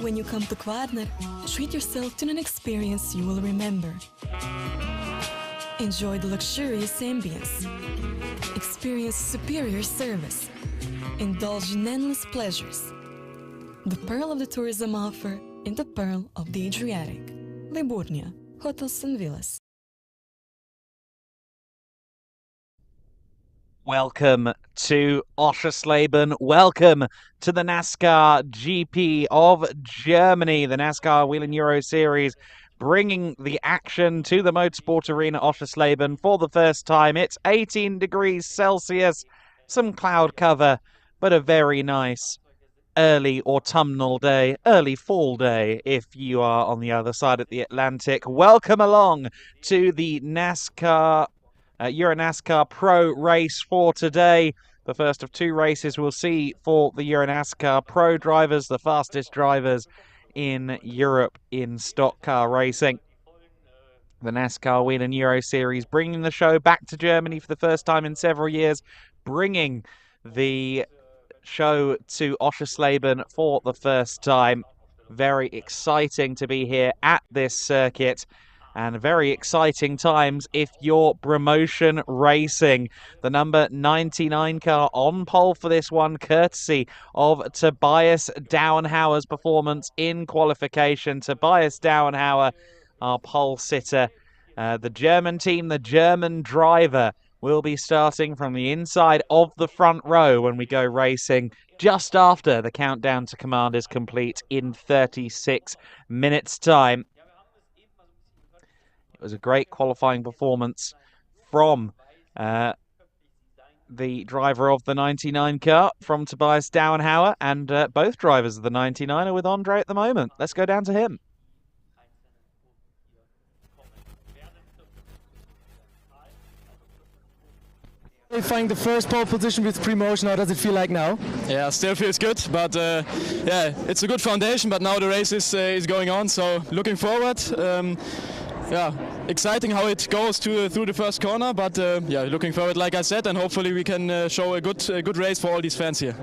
When you come to Kvarner, treat yourself to an experience you will remember. Enjoy the luxurious ambience. Experience superior service. Indulge in endless pleasures. The pearl of the tourism offer in the pearl of the Adriatic. Liburnia, Hotels and Villas. Welcome to Oschersleben. Welcome to the NASCAR GP of Germany, the NASCAR Whelen Euro Series, bringing the action to the Motorsport Arena Oschersleben for the first time. It's 18 degrees Celsius, some cloud cover, but a very nice early autumnal day, early fall day if you are on the other side of the Atlantic. Welcome along to the EuroNASCAR Pro race for today. The first of two races we'll see for the EuroNASCAR Pro drivers, the fastest drivers in Europe in stock car racing. The NASCAR Whelen Euro Series bringing the show back to Germany for the first time in several years, bringing the show to Oschersleben for the first time. Very exciting to be here at this circuit. And very exciting times if you're promotion racing. The number 99 car on pole for this one, courtesy of Tobias Dauenhauer's performance in qualification. Tobias Dauenhauer, our pole sitter. The German team, the German driver, will be starting from the inside of the front row when we go racing just after the countdown to command is complete in 36 minutes' time. It was a great qualifying performance from the driver of the 99 car, from Tobias Dauenhauer, and both drivers of the 99 are with Andre at the moment. Let's go down to him. Qualifying the first pole position with pre-motion, how does it feel like now? Yeah, still feels good, but yeah, it's a good foundation, but now the race is going on, so looking forward. Yeah, exciting how it goes through the first corner, but yeah, looking forward, like I said, and hopefully we can show a good race for all these fans here.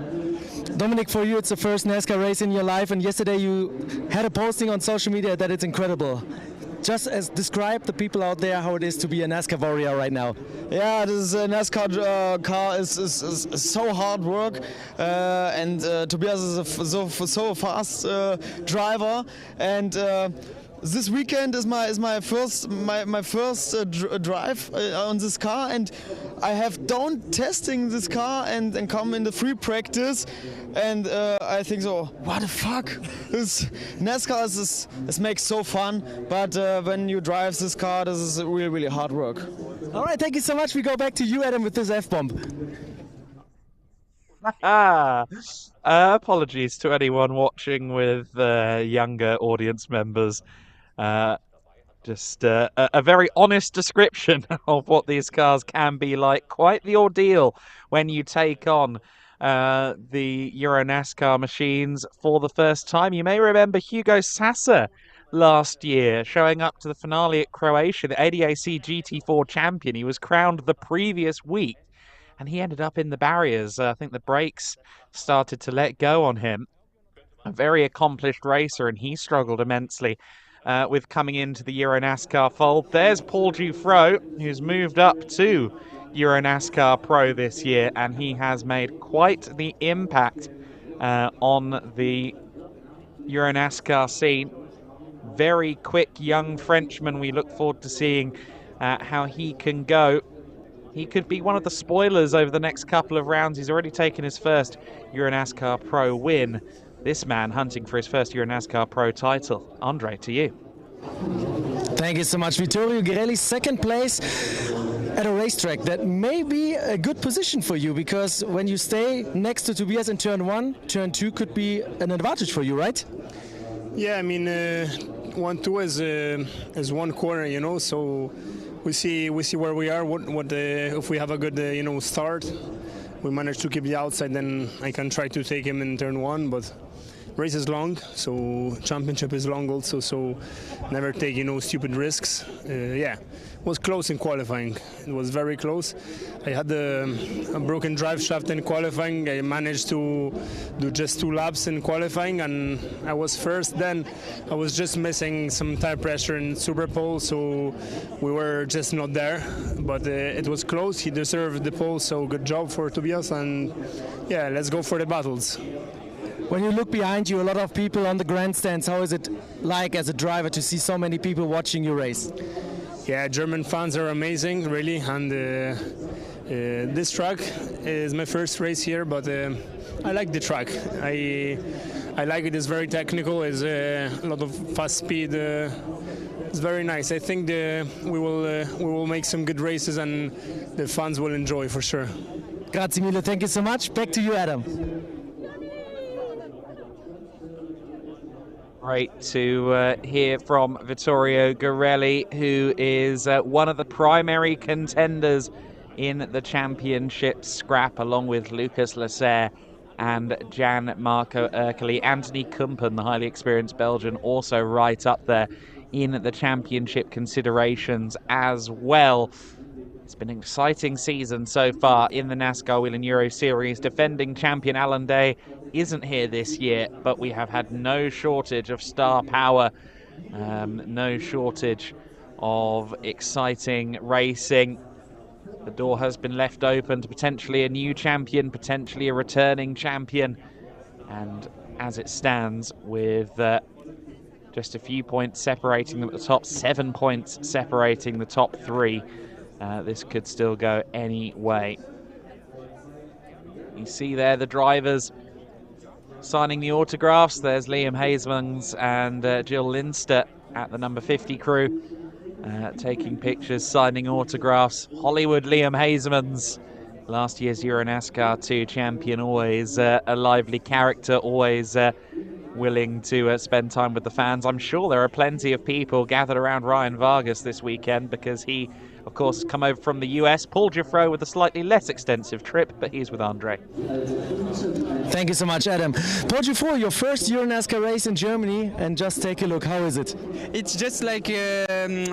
Dominic, for you it's the first NASCAR race in your life, and yesterday you had a posting on social media that it's incredible. Just describe the people out there how it is to be a NASCAR warrior right now. Yeah, this NASCAR car is so hard work, and Tobias is a so fast driver, and this weekend is my first drive on this car, and I have done testing this car and come in the free practice, and I think so, what the fuck? This NASCAR is makes so fun, but when you drive this car, this is really hard work. All right, thank you so much. We go back to you, Adam, with this F-bomb. Apologies to anyone watching with younger audience members. Just a very honest description of what these cars can be like. Quite the ordeal when you take on the EuroNASCAR machines for the first time. You may remember Hugo Sasser last year showing up to the finale at Croatia, the ADAC GT4 champion. He was crowned the previous week, and he ended up in the barriers. I think the brakes started to let go on him. A very accomplished racer, and he struggled immensely with coming into the EuroNASCAR fold. There's Paul Dufro, who's moved up to EuroNASCAR Pro this year, and he has made quite the impact on the EuroNASCAR scene. Very quick young Frenchman. We look forward to seeing how he can go. He could be one of the spoilers over the next couple of rounds. He's already taken his first EuroNASCAR Pro win. This man hunting for his first EuroNASCAR Pro title. Andre, to you. Thank you so much, Vittorio Ghirelli. Second place at a racetrack that may be a good position for you, because when you stay next to Tobias in turn 1, turn 2 could be an advantage for you, right? Yeah, I mean, 1-2 is one corner, you know, so we see where we are. What if we have a good start, we manage to keep the outside, then I can try to take him in turn 1, but race is long, so championship is long also. So never take stupid risks. Yeah, it was close in qualifying. It was very close. I had a broken drive shaft in qualifying. I managed to do just 2 laps in qualifying, and I was first. Then I was just missing some tire pressure in Super Pole, so we were just not there. But it was close. He deserved the pole, so good job for Tobias. And yeah, let's go for the battles. When you look behind you, a lot of people on the grandstands. How is it like as a driver to see so many people watching you race? Yeah, German fans are amazing, really, and this track is my first race here, but I like the track. I like it. It's very technical. It's a lot of fast speed. It's very nice. I think we will make some good races, and the fans will enjoy for sure. Grazie mille. Thank you so much. Back to you, Adam. Great to hear from Vittorio Garelli, who is one of the primary contenders in the championship scrap, along with Lucas Lasserre and Jan Marco Urkeli. Anthony Kumpen, the highly experienced Belgian, also right up there in the championship considerations as well. It's been an exciting season so far in the NASCAR Whelen Euro Series. Defending champion Alan Day isn't here this year, but we have had no shortage of star power, no shortage of exciting racing. The door has been left open to potentially a new champion, potentially a returning champion. And as it stands, with just a few points separating them at the top, 7 points separating the top 3, this could still go any way. You see there the drivers signing the autographs. There's Liam Hasemans and Jill Linster at the number 50 crew, taking pictures, signing autographs. Hollywood Liam Hasemans, last year's EuroNASCAR 2 champion, always a lively character, always willing to spend time with the fans. I'm sure there are plenty of people gathered around Ryan Vargas this weekend, because he, of course, has come over from the US. Paul Giffreau with a slightly less extensive trip, but he's with Andre. Thank you so much, Adam. Paul Giffreau, your first EuroNASCAR race in Germany, and just take a look. How is it? It's just like in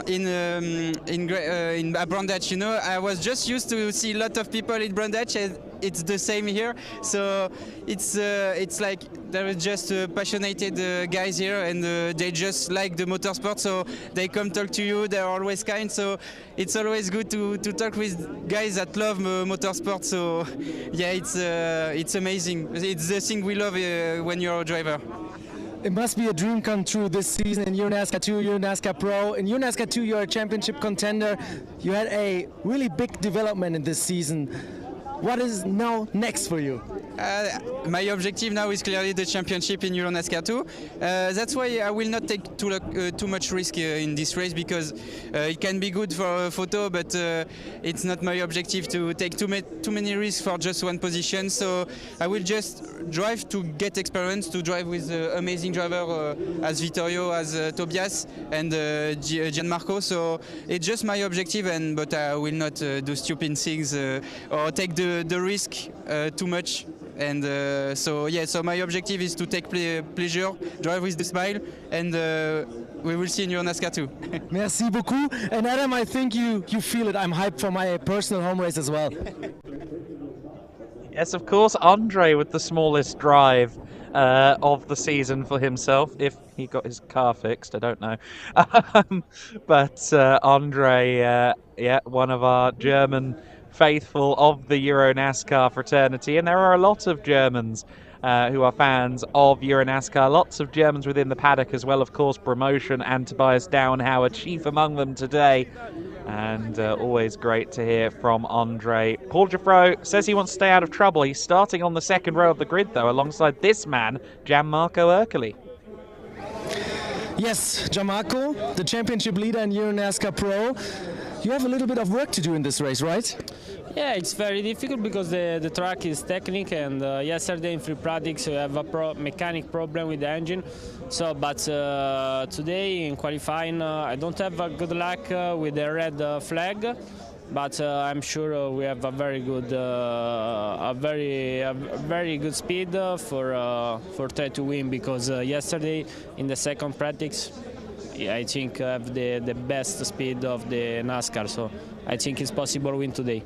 Brundage, you know. I was just used to see a lot of people in Brundage, and it's the same here. So it's like there are just passionate guys here, and they just like the motorsport. So they come talk to you. They're always kind. So it's always good to talk with guys that love motorsport. So yeah, it's amazing. It's the thing we love when you're a driver. It must be a dream come true this season in EuroNASCAR 2, EuroNASCAR Pro. In EuroNASCAR 2, you're a championship contender. You had a really big development in this season. What is now next for you? My objective now is clearly the championship in EuroNASCAR 2. That's why I will not take too much risk in this race, because it can be good for a photo, but it's not my objective to take too many risks for just one position. So I will just drive to get experience, to drive with amazing driver as Vittorio, as Tobias, and Gianmarco. So it's just my objective, but I will not do stupid things or take the risk too much. And so my objective is to take pleasure, drive with the smile, and we will see in EuroNASCAR 2. Merci beaucoup. And Adam, I think you feel it. I'm hyped for my personal home race as well. Yes, of course, Andre with the smallest drive of the season for himself, if he got his car fixed, I don't know. But Andre, one of our German faithful of the EuroNASCAR fraternity, and there are a lot of Germans who are fans of EuroNASCAR, lots of Germans within the paddock as well, of course. Promotion and Tobias Downhauer chief among them today, and always great to hear from Andre. Paul Giffreau says he wants to stay out of trouble. He's starting on the second row of the grid though, alongside this man, Jan Marco Urkeli. Yes, Gianmarco, the championship leader in EuroNASCAR Pro. You have a little bit of work to do in this race, right? Yeah, it's very difficult because the track is technical, and yesterday in free practice we have a mechanic problem with the engine. So, but today in qualifying I don't have good luck with the red flag. but I'm sure we have a very good, a very good speed for try to win. Because yesterday in the second practice, I think I have the best speed of the NASCAR. So I think it's possible to win today.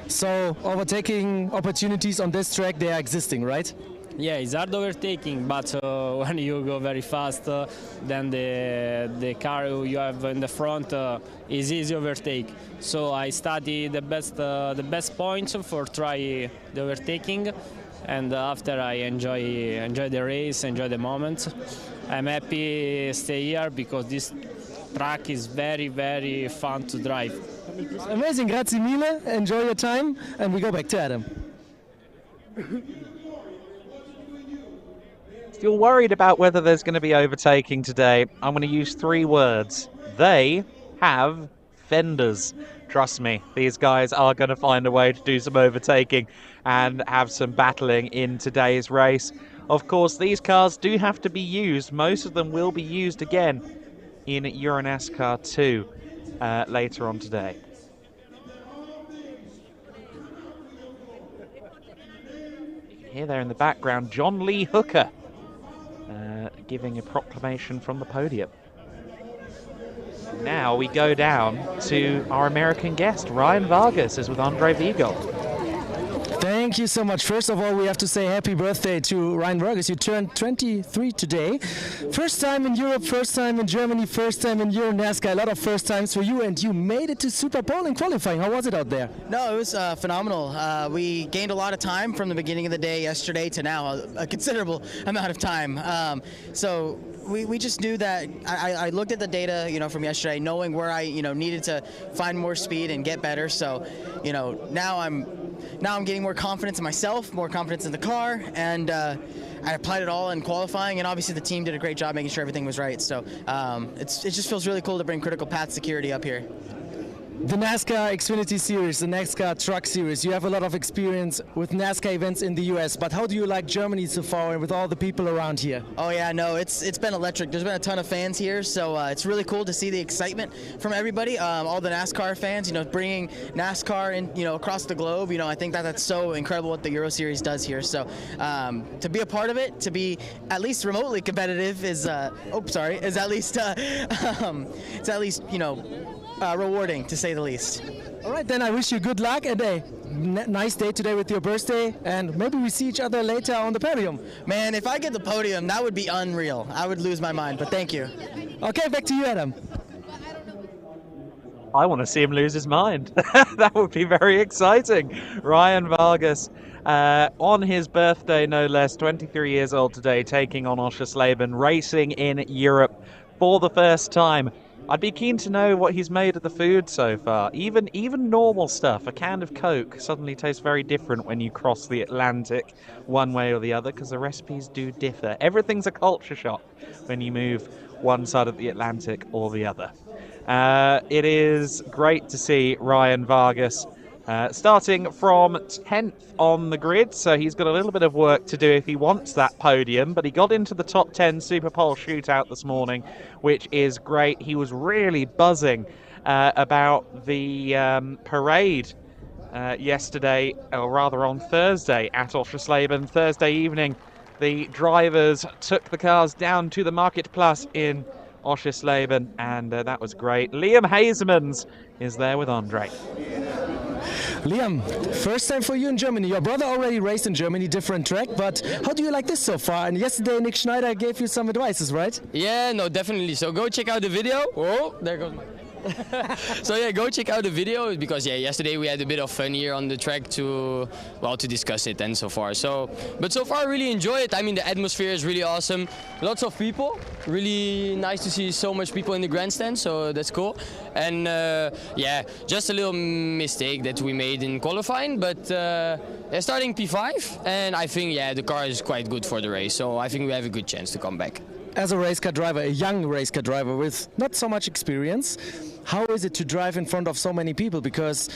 So overtaking opportunities on this track, they are existing, right? Yeah, it's hard overtaking, but when you go very fast, then the car you have in the front is easy to overtake. So I study the best points for try the overtaking, and after I enjoy the race, enjoy the moment. I'm happy to stay here because this track is very, very fun to drive. Amazing, grazie mille. Enjoy your time, and we go back to Adam. Still worried about whether there's going to be overtaking today. I'm going to use 3 words. They have fenders. Trust me, these guys are going to find a way to do some overtaking and have some battling in today's race. Of course, these cars do have to be used. Most of them will be used again in EuroNASCAR 2 later on today. You can hear there in the background John Lee Hooker giving a proclamation from the podium. Now we go down to our American guest. Ryan Vargas is with Andre Vigold. Thank you so much. First of all, we have to say happy birthday to Ryan Vargas. You turned 23 today. First time in Europe, first time in Germany, first time in EuroNASCAR. A lot of first times for you, and you made it to Super Bowl in qualifying. How was it out there? No, it was phenomenal. We gained a lot of time from the beginning of the day yesterday to now, a considerable amount of time. So we just knew that I looked at the data, from yesterday, knowing where I, needed to find more speed and get better. So, now I'm getting more confidence in myself, more confidence in the car, and I applied it all in qualifying, and obviously the team did a great job making sure everything was right. So it just feels really cool to bring critical path security up here. The NASCAR Xfinity Series, the NASCAR Truck Series, you have a lot of experience with NASCAR events in the US, but how do you like Germany so far and with all the people around here? Oh yeah, no, it's been electric. There's been a ton of fans here, so it's really cool to see the excitement from everybody, all the NASCAR fans, bringing NASCAR in, across the globe. I think that's so incredible what the Euro Series does here. So to be a part of it, to be at least remotely competitive is at least rewarding, to say the least. All right, then I wish you good luck and a nice day today with your birthday, and maybe we see each other later on the podium. Man, if I get the podium, that would be unreal. I would lose my mind, but thank you. Okay, back to you, Adam. I want to see him lose his mind. That would be very exciting. Ryan Vargas, on his birthday, no less, 23 years old today, taking on Oschersleben, racing in Europe for the first time. I'd be keen to know what he's made of the food so far. Even normal stuff, a can of Coke, suddenly tastes very different when you cross the Atlantic one way or the other, because the recipes do differ. Everything's a culture shock when you move one side of the Atlantic or the other. It is great to see Ryan Vargas starting from 10th on the grid, so he's got a little bit of work to do if he wants that podium, but he got into the top 10 Super Pole shootout this morning, which is great. He was really buzzing about the parade yesterday, or rather on Thursday at Oschersleben. Thursday evening, the drivers took the cars down to the Marktplatz in Oschersleben, and that was great. Liam Hasemans is there with Andre. Liam, first time for you in Germany. Your brother already raced in Germany, different track, but how do you like this so far? And yesterday Nick Schneider gave you some advices, right? Yeah, no, definitely. So go check out the video. Oh, there goes my... So yeah, go check out the video, because yesterday we had a bit of fun here on the track to discuss it and so far. But so far I really enjoy it. I mean, the atmosphere is really awesome. Lots of people. Really nice to see so much people in the grandstand, so that's cool. And just a little mistake that we made in qualifying, but starting P5, and I think the car is quite good for the race, so I think we have a good chance to come back. As a race car driver, a young race car driver with not so much experience, how is it to drive in front of so many people? Because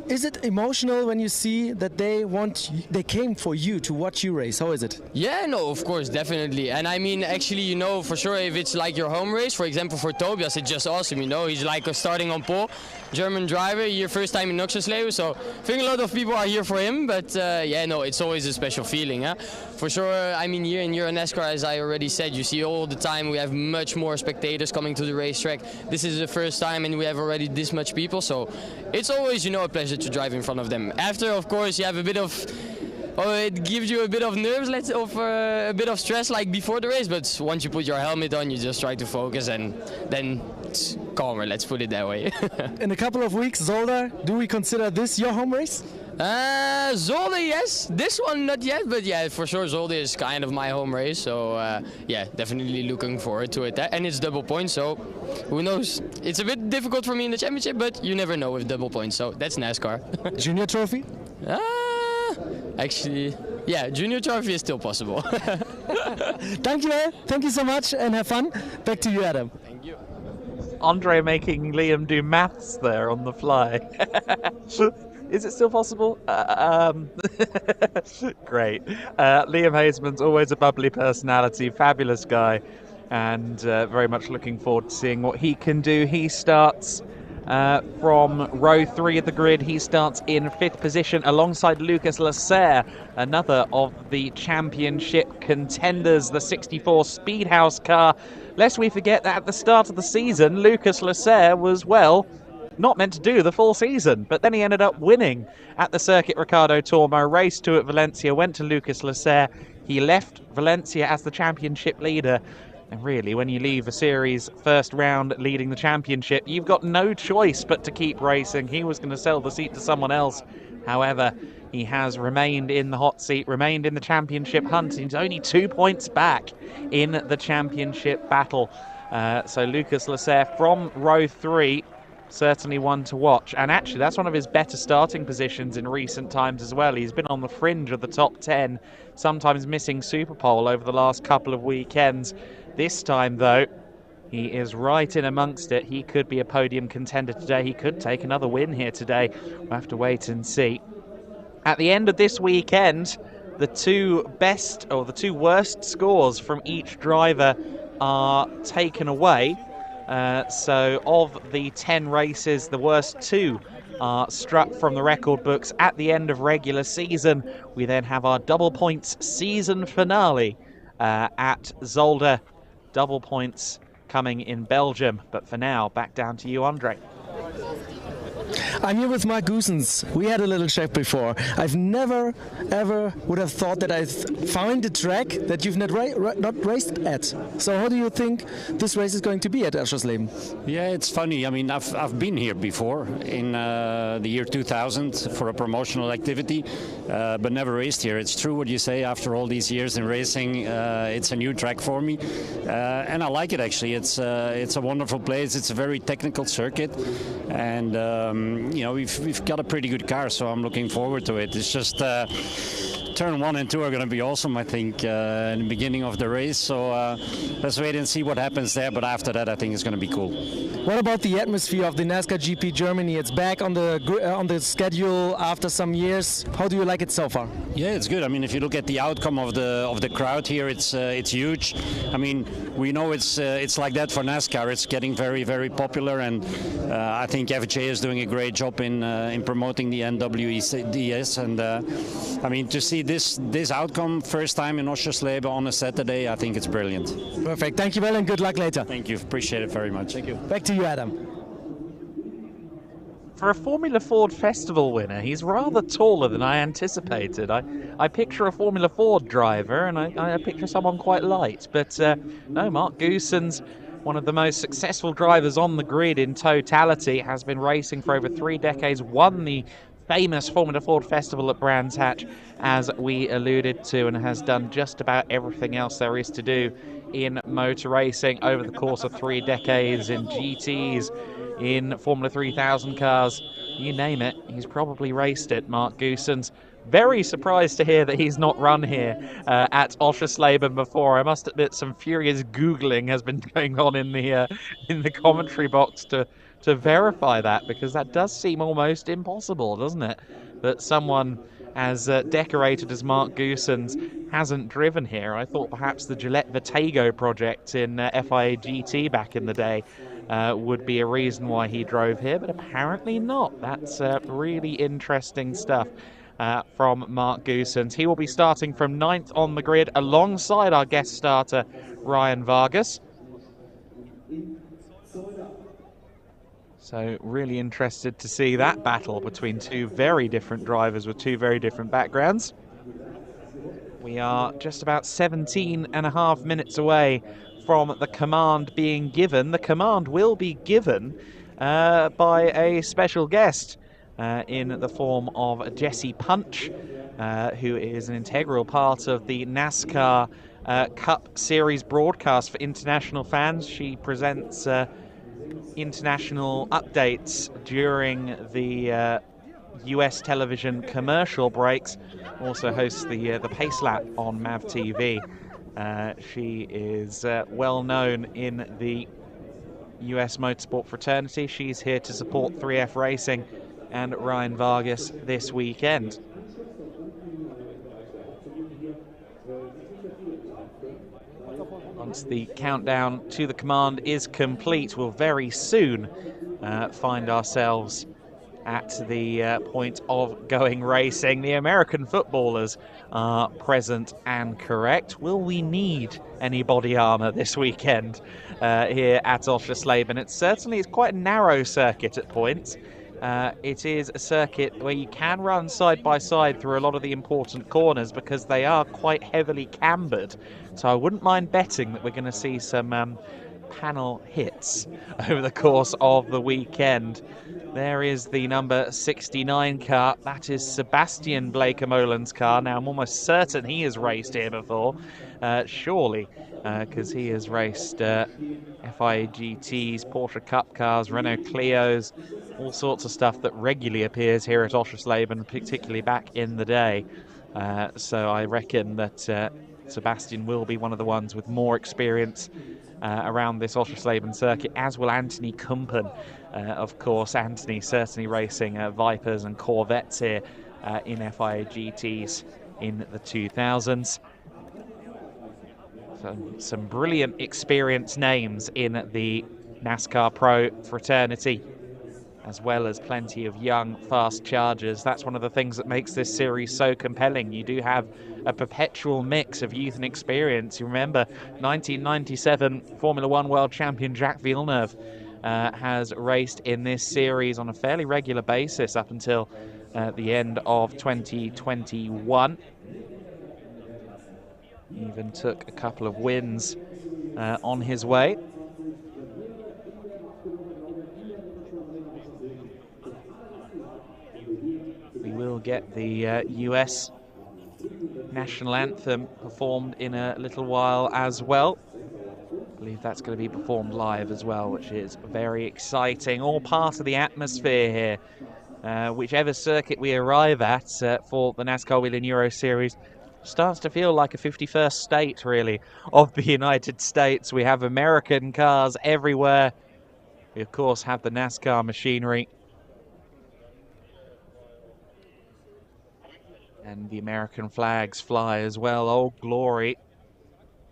Is it emotional when you see that they came for you to watch you race? How is it? Yeah, no, of course, definitely. And I mean, actually, you know, for sure, if it's like your home race, for example, for Tobias, it's just awesome, you know. He's like starting on pole, German driver, your first time in Oschersleben, so I think a lot of people are here for him, but yeah, no, it's always a special feeling, huh? For sure, I mean, here in EuroNASCAR, as I already said, you see all the time we have much more spectators coming to the racetrack. This is the first time and we have already this much people, so it's always, you know, a pleasure to drive in front of them. After, of course, you have a bit of, it gives you a bit of nerves, a bit of stress like before the race, but once you put your helmet on, you just try to focus and then it's calmer, let's put it that way. In a couple of weeks, Zolder, do we consider this your home race? Zolder, yes. This one, not yet, but yeah, for sure, Zolder is kind of my home race, so yeah, definitely looking forward to it. And it's double points, so who knows? It's a bit difficult for me in the championship, but you never know with double points, so that's NASCAR. Junior trophy? Actually, yeah, junior trophy is still possible. Thank you so much, and have fun. Back to you, Adam. Thank you. Andre making Liam do maths there on the fly. Is it still possible? Great. Liam Hazeman's always a bubbly personality, fabulous guy, and very much looking forward to seeing what he can do. He starts from row 3 of the grid. He starts in 5th position alongside Lucas Lasserre, another of the championship contenders, the 64 Speedhouse car. Lest we forget that at the start of the season, Lucas Lasserre was, well, not meant to do the full season, but then he ended up winning at the Circuit Ricardo Tormo, race 2 at Valencia, went to Lucas Lasserre. He left Valencia as the championship leader. And really, when you leave a series first round leading the championship, you've got no choice but to keep racing. He was going to sell the seat to someone else. However, he has remained in the hot seat, remained in the championship hunt. He's only 2 points back in the championship battle. So Lucas Lasserre from row 3, certainly one to watch. And actually, that's one of his better starting positions in recent times as well. He's been on the fringe of the top 10, sometimes missing Superpole over the last couple of weekends. This time, though, he is right in amongst it. He could be a podium contender today. He could take another win here today. We'll have to wait and see. At the end of this weekend, the two best or the two worst scores from each driver are taken away. So of the 10 races, the worst 2 are struck from the record books at the end of regular season. We then have our double points season finale at Zolder. Double points coming in Belgium. But for now, back down to you, Andre. I'm here with Mark Goosens. We had a little chat before. I've never, ever would have thought that I'd find a track that you've not raced at. So how do you think this race is going to be at Oschersleben? Yeah, it's funny. I mean, I've been here before in the year 2000 for a promotional activity, but never raced here. It's true what you say. After all these years in racing, it's a new track for me, and I like it actually. It's a wonderful place. It's a very technical circuit, and you know, we've got a pretty good car, so I'm looking forward to it. It's just turn 1 and 2 are going to be awesome, I think, in the beginning of the race. So let's wait and see what happens there. But after that, I think it's going to be cool. What about the atmosphere of the NASCAR GP Germany? It's back on the schedule after some years. How do you like it so far? Yeah, it's good. I mean, if you look at the outcome of the crowd here, it's huge. I mean, we know it's like that for NASCAR. It's getting very, very popular, and I think FJ is doing a great job in promoting the NWEDS. And I mean, to see this outcome first time in Oschersleben on a Saturday, I think it's brilliant. Perfect. Thank you well, and good luck later. Thank you. Appreciate it very much. Thank you. Back to you, Adam. For a Formula Ford Festival winner, he's rather taller than I anticipated. I picture a Formula Ford driver, and I picture someone quite light. But no, Mark Goosens, one of the most successful drivers on the grid in totality, has been racing for over 3 decades, won the famous Formula Ford Festival at Brands Hatch, as we alluded to, and has done just about everything else there is to do in motor racing over the course of 3 decades, in GTs, in Formula 3000 cars, you name it, he's probably raced it. Mark Goosens, very surprised to hear that he's not run here at Oschersleben before. I must admit, some furious Googling has been going on in the commentary box to to verify that, because that does seem almost impossible, doesn't it? That someone as decorated as Mark Goossens hasn't driven here. I thought perhaps the Gillette Vitego project in FIA GT back in the day would be a reason why he drove here, but apparently not. That's really interesting stuff from Mark Goossens. He will be starting from 9th on the grid alongside our guest starter, Ryan Vargas. So really interested to see that battle between two very different drivers with two very different backgrounds. We are just about 17.5 minutes away from the command being given. The command will be given by a special guest in the form of Jesse Punch, who is an integral part of the NASCAR Cup Series broadcast for international fans. She presents international updates during the US television commercial breaks. Also hosts the Pace Lap on MAV TV. She is well known in the US motorsport fraternity. She's here to support 3F Racing and Ryan Vargas this weekend. Once the countdown to the command is complete, we'll very soon find ourselves at the point of going racing. The American footballers are present and correct. Will we need any body armour this weekend here at Oschersleben? It certainly is quite a narrow circuit at points. It is a circuit where you can run side by side through a lot of the important corners because they are quite heavily cambered. So I wouldn't mind betting that we're going to see some panel hits over the course of the weekend. There is the number 69 car. That is Sebastian Blaker-Molen's car. Now, I'm almost certain he has raced here before, surely, because he has raced FIA GTs, Porsche Cup cars, Renault Clios, all sorts of stuff that regularly appears here at Oschersleben, particularly back in the day. So I reckon that Sebastian will be one of the ones with more experience around this Oschersleben circuit, as will Anthony Kumpen. Of course, Anthony certainly racing Vipers and Corvettes here in FIA GTs in the 2000s. So, some brilliant experienced names in the NASCAR Pro fraternity, as well as plenty of young, fast chargers. That's one of the things that makes this series so compelling. You do have a perpetual mix of youth and experience. You remember 1997 Formula One world champion Jacques Villeneuve has raced in this series on a fairly regular basis up until the end of 2021. Even took a couple of wins on his way. We will get the US national anthem performed in a little while as well. I believe that's going to be performed live as well, which is very exciting. All part of the atmosphere here. Whichever circuit we arrive at for the NASCAR Whelen Euro Series starts to feel like a 51st state, really, of the United States. We have American cars everywhere. We, of course, have the NASCAR machinery. And the American flags fly as well. Old Glory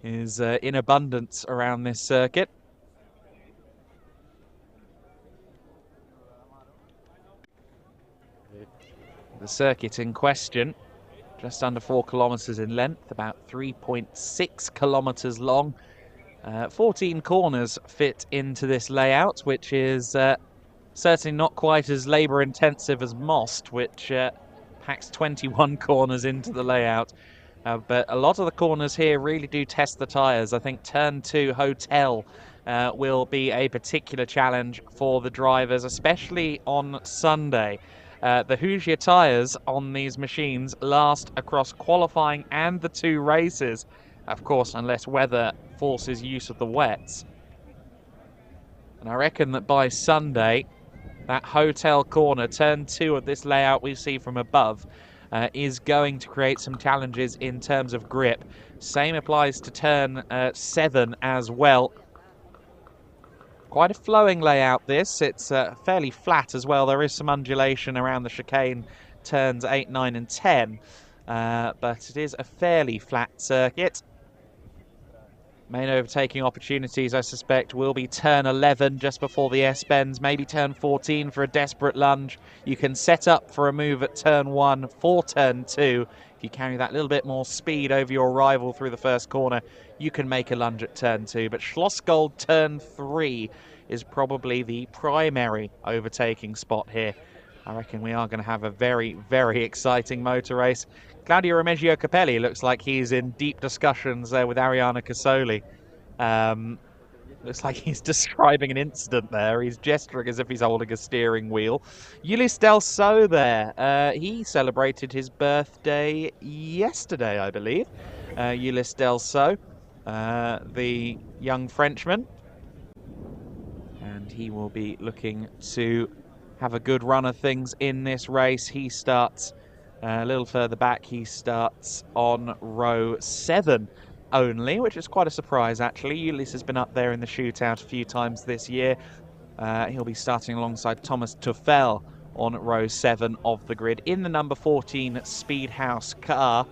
is in abundance around this circuit. The circuit in question, just under 4 kilometers in length, about 3.6 kilometers long. 14 corners fit into this layout, which is certainly not quite as labor intensive as Most, which packs 21 corners into the layout. But a lot of the corners here really do test the tyres. I think Turn 2 Hotel will be a particular challenge for the drivers, especially on Sunday. The Hoosier tyres on these machines last across qualifying and the 2 races, of course, unless weather forces use of the wets. And I reckon that by Sunday, that Hotel corner, Turn 2 of this layout we see from above, is going to create some challenges in terms of grip. Same applies to Turn 7 as well. Quite a flowing layout this. It's fairly flat as well. There is some undulation around the chicane turns 8, 9 and 10. But it is a fairly flat circuit. Main overtaking opportunities, I suspect, will be turn 11 just before the S-bends, maybe turn 14 for a desperate lunge. You can set up for a move at turn 1 for turn 2. If you carry that little bit more speed over your rival through the first corner, you can make a lunge at turn 2. But Schlossgold turn 3 is probably the primary overtaking spot here. I reckon we are going to have a very, very exciting motor race. Claudio Remeggio Capelli looks like he's in deep discussions there with Ariana Casoli. Looks like he's describing an incident there. He's gesturing as if he's holding a steering wheel. Ulysse Delso there. He celebrated his birthday yesterday, I believe. Ulysse Delso, the young Frenchman. And he will be looking to have a good run of things in this race. He starts a little further back. He starts on row 7 only, which is quite a surprise actually. Ulysse has been up there in the shootout a few times this year. He'll be starting alongside Thomas Tuffel on row 7 of the grid in the number 14 Speedhouse car.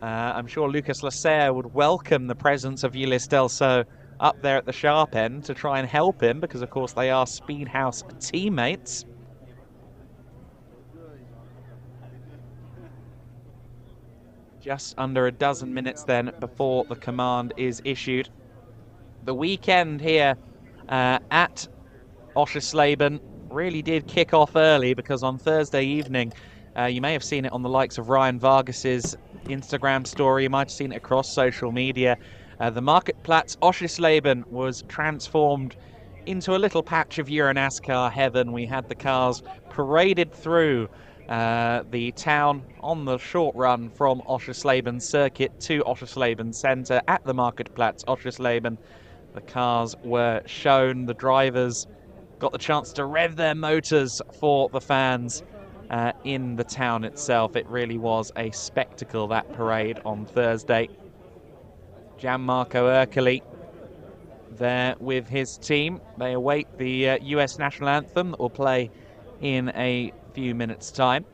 I'm sure Lucas Lasserre would welcome the presence of Ulysse Delso up there at the sharp end to try and help him, because of course they are Speedhouse teammates. Just under a dozen minutes then before the command is issued. The weekend here at Oschersleben really did kick off early, because on Thursday evening, you may have seen it on the likes of Ryan Vargas's Instagram story, you might have seen it across social media. The Marktplatz Oschersleben was transformed into a little patch of EuroNASCAR heaven. We had the cars paraded through the town on the short run from Oschersleben Circuit to Oschersleben Centre at the Marktplatz Oschersleben. The cars were shown, the drivers got the chance to rev their motors for the fans in the town itself. It really was a spectacle, that parade on Thursday. Gianmarco Ercoli there with his team. They await the US national anthem that will play in a few minutes' time.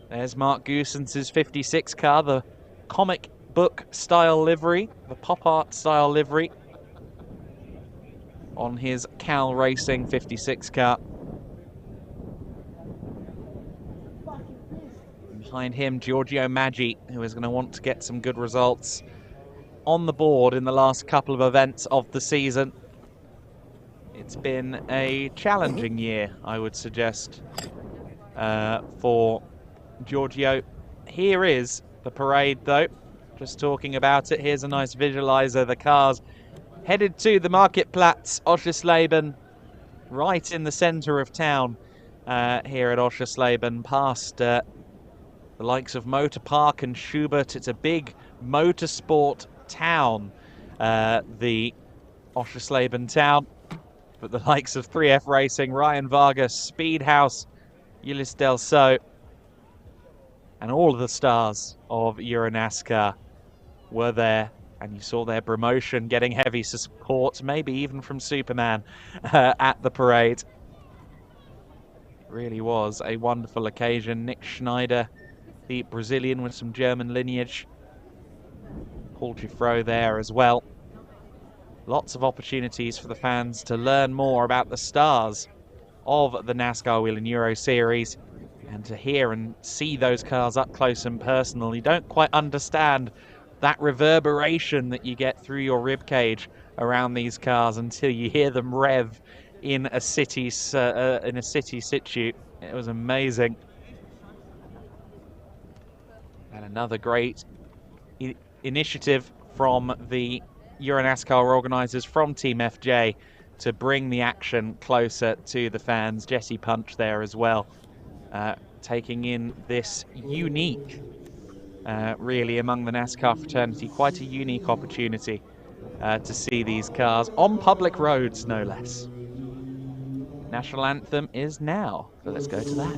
There's Mark Goossens' 56 car, the comic book style livery, the pop art style livery on his Cal Racing 56 car. Behind him, Giorgio Maggi, who is going to want to get some good results on the board in the last couple of events of the season. It's been a challenging year, I would suggest, for Giorgio. Here is the parade, though. Just talking about it, here's a nice visualizer. The cars headed to the Marktplatz Oschersleben, right in the centre of town here at Oschersleben, past the likes of Motor Park and Schubert. It's a big motorsport town, the Oschersleben town. But the likes of 3F Racing, Ryan Vargas, Speedhouse, Ulysse Delso, and all of the stars of EuroNASCAR were there. And you saw their promotion getting heavy support, maybe even from Superman, at the parade. It really was a wonderful occasion. Nick Schneider, the Brazilian with some German lineage. Paul Giffreau there as well. Lots of opportunities for the fans to learn more about the stars of the NASCAR Whelen Euro Series and to hear and see those cars up close and personal. You don't quite understand that reverberation that you get through your ribcage around these cars until you hear them rev in a city situ. It was amazing. And another great initiative from the EuroNASCAR organisers, from Team FJ, to bring the action closer to the fans. Jesse Punch there as well, taking in this unique, really among the NASCAR fraternity, quite a unique opportunity to see these cars on public roads, no less. National anthem is now, so let's go to that.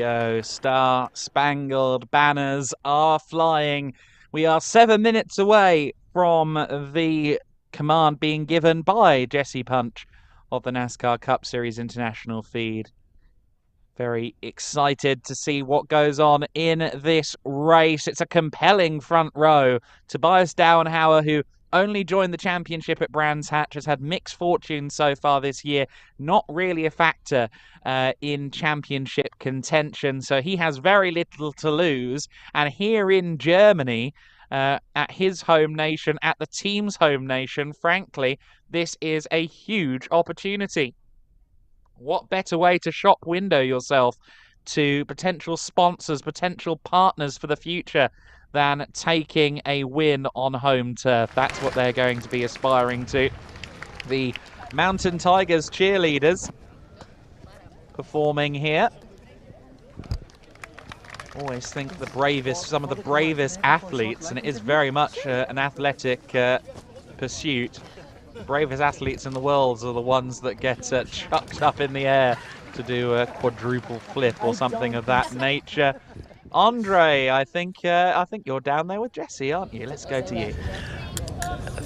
go. Star-spangled banners are flying. We are 7 minutes away from the command being given by Jesse Punch of the NASCAR Cup Series International feed. Very excited to see what goes on in this race. It's a compelling front row. Tobias Dauenhauer, who only joined the championship at Brands Hatch, has had mixed fortune so far this year. Not really a factor in championship contention, so he has very little to lose. And here in Germany, at his home nation, at the team's home nation, frankly, this is a huge opportunity. What better way to shop window yourself to potential sponsors, potential partners for the future than taking a win on home turf? That's what they're going to be aspiring to. The Mountain Tigers cheerleaders performing here. Always think the bravest, some of the bravest athletes, and it is very much an athletic pursuit. The bravest athletes in the world are the ones that get chucked up in the air to do a quadruple flip or something of that nature. Andre, I think you're down there with Jesse, aren't you? Let's go to you.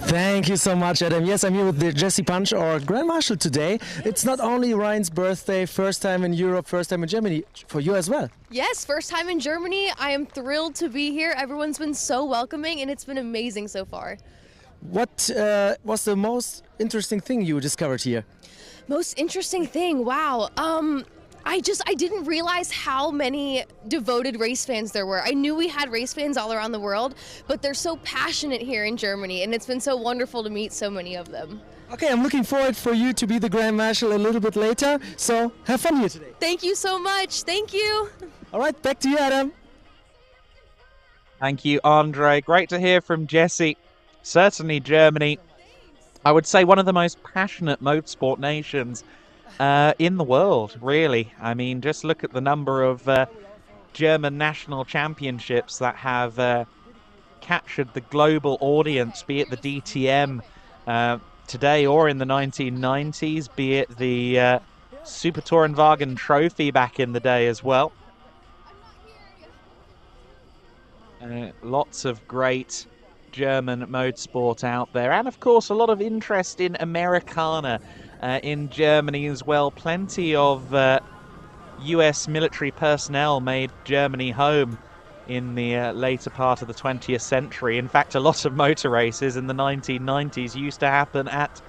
Thank you so much, Adam. Yes, I'm here with the Jesse Punch, our Grand Marshal today. It's not only Ryan's birthday, first time in Europe, first time in Germany, for you as well. Yes, first time in Germany. I am thrilled to be here. Everyone's been so welcoming and it's been amazing so far. What was the most interesting thing you discovered here? Most interesting thing? Wow. I didn't realize how many devoted race fans there were. I knew we had race fans all around the world, but they're so passionate here in Germany, and it's been so wonderful to meet so many of them. Okay, I'm looking forward for you to be the Grand Marshal a little bit later, so have fun here today. Thank you so much. Thank you. All right, back to you, Adam. Thank you, Andre. Great to hear from Jesse. Certainly Germany, I would say one of the most passionate motorsport nations in the world, really. I mean, just look at the number of German national championships that have captured the global audience, be it the DTM today or in the 1990s, be it the Super Tourenwagen Trophy back in the day as well. Lots of great German motorsport out there, and of course a lot of interest in Americana in Germany as well. Plenty of US military personnel made Germany home in the later part of the 20th century. In fact, a lot of motor races in the 1990s used to happen at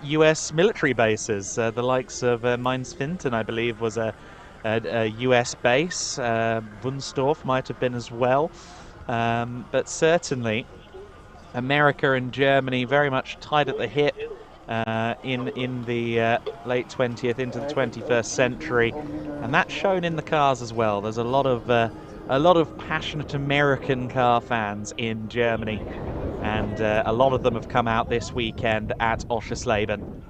US military bases. The likes of Mainz-Finten, I believe, was a US base. Wunstorf might have been as well. But certainly America and Germany very much tied at the hip in the late 20th into the 21st century, and that's shown in the cars as well. There's a lot of passionate American car fans in Germany, and a lot of them have come out this weekend at Oschersleben.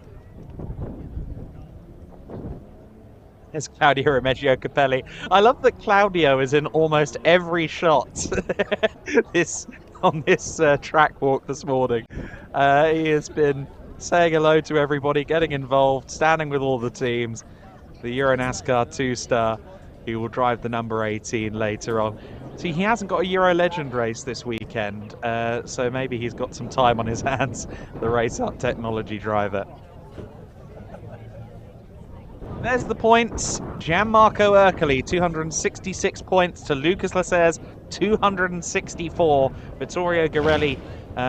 There's Claudio Remeggio Capelli. I love that Claudio is in almost every shot on this track walk this morning. He has been saying hello to everybody, getting involved, standing with all the teams. The EuroNASCAR 2-star who will drive the number 18 later on. See, he hasn't got a Euro Legend race this weekend, so maybe he's got some time on his hands, the Race Up Technology driver. There's the points. Gianmarco Ercoli, 266 points to Lucas Lasser's 264. Vittorio Girelli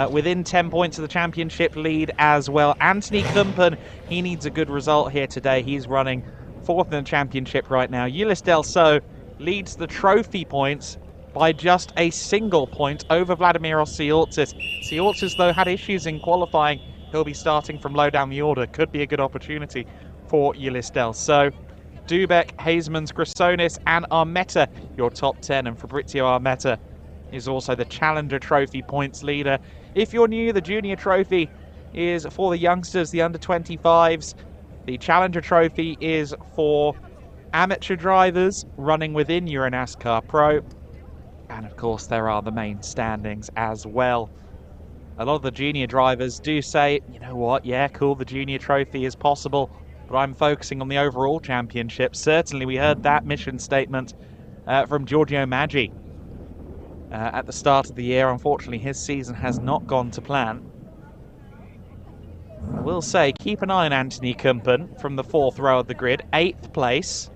within 10 points of the championship lead as well. Anthony Kumpen, he needs a good result here today. He's running fourth in the championship right now. Ulysse Delso leads the trophy points by just a single point over Vladimir Osioltzis. Osioltzis, though, had issues in qualifying. He'll be starting from low down the order. Could be a good opportunity for Ulysse Delso. Dubek, Hasemans, Grassonis and Armetta, your top 10. And Fabrizio Armetta is also the Challenger Trophy points leader. If you're new, the Junior Trophy is for the youngsters, the under-25s. The Challenger Trophy is for amateur drivers running within EuroNASCAR Pro. And of course, there are the main standings as well. A lot of the junior drivers do say, you know what, yeah, cool, the Junior Trophy is possible. but I'm focusing on the overall championship. Certainly we heard that mission statement from Giorgio Maggi at the start of the year. Unfortunately, his season has not gone to plan. I will say, keep an eye on Anthony Kumpen from the 4th row of the grid, 8th place.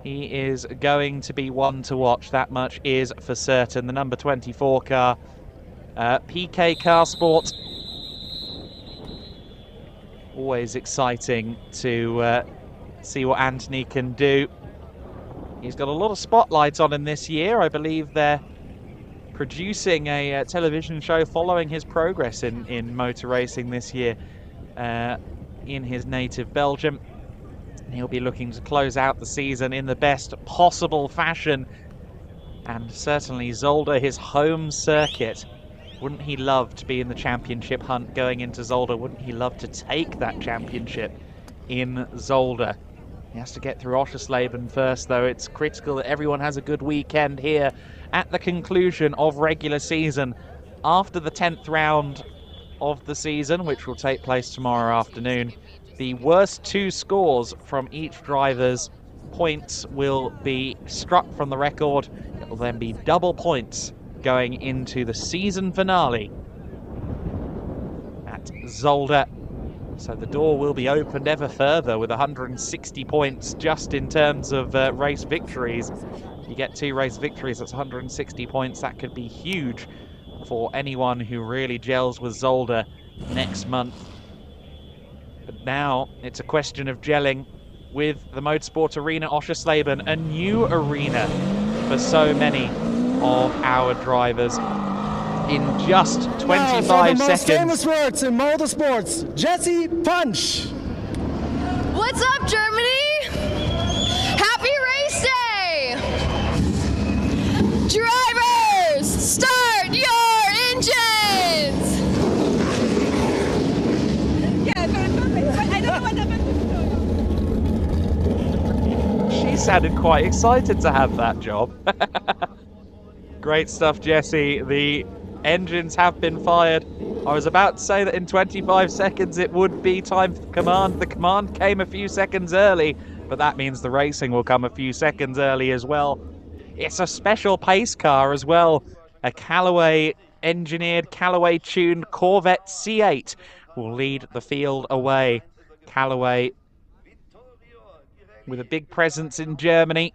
He is going to be one to watch, that much is for certain. The number 24 car, PK Car Sport. Always exciting to see what Anthony can do. He's got a lot of spotlights on him this year. I believe they're producing a television show following his progress in motor racing this year in his native Belgium. He'll be looking to close out the season in the best possible fashion. And certainly Zolder, his home circuit. Wouldn't he love to be in the championship hunt going into Zolder? Wouldn't he love to take that championship in Zolder? He has to get through Oschersleben first, though. It's critical that everyone has a good weekend here at the conclusion of regular season. After the 10th round of the season, which will take place tomorrow afternoon, the worst 2 scores from each driver's points will be struck from the record. It will then be double points going into the season finale at Zolder. So the door will be opened ever further with 160 points just in terms of race victories. If you get 2 race victories, that's 160 points. That could be huge for anyone who really gels with Zolder next month. But now it's a question of gelling with the Motorsport Arena Oschersleben, a new arena for so many of our drivers. In just 25 seconds. The most famous words in motorsports, Jesse Punch. What's up, Germany? Happy race day! Drivers, start your engines! Yeah, perfect. I don't know what happened. She sounded quite excited to have that job. Great stuff, Jesse. The engines have been fired. I was about to say that in 25 seconds it would be time for the command. The command came a few seconds early, but that means the racing will come a few seconds early as well. It's a special pace car as well. A Callaway engineered, Callaway tuned Corvette C8 will lead the field away. Callaway with a big presence in Germany,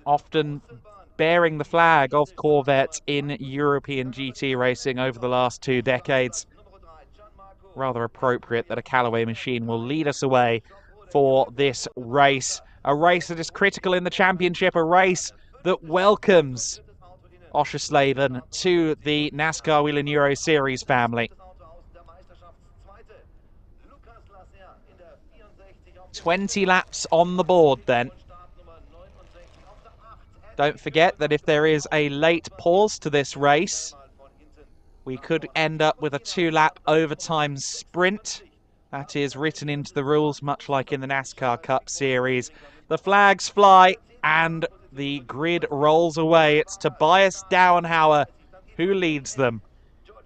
often bearing the flag of Corvette in European GT racing over the last 2 decades. Rather appropriate that a Callaway machine will lead us away for this race. A race that is critical in the championship, a race that welcomes Oschersleben to the NASCAR Whelen Euro Series family. 20 laps on the board then. Don't forget that if there is a late pause to this race, we could end up with a 2-lap overtime sprint. That is written into the rules, much like in the NASCAR Cup Series. The flags fly and the grid rolls away. It's Tobias Dauenhauer who leads them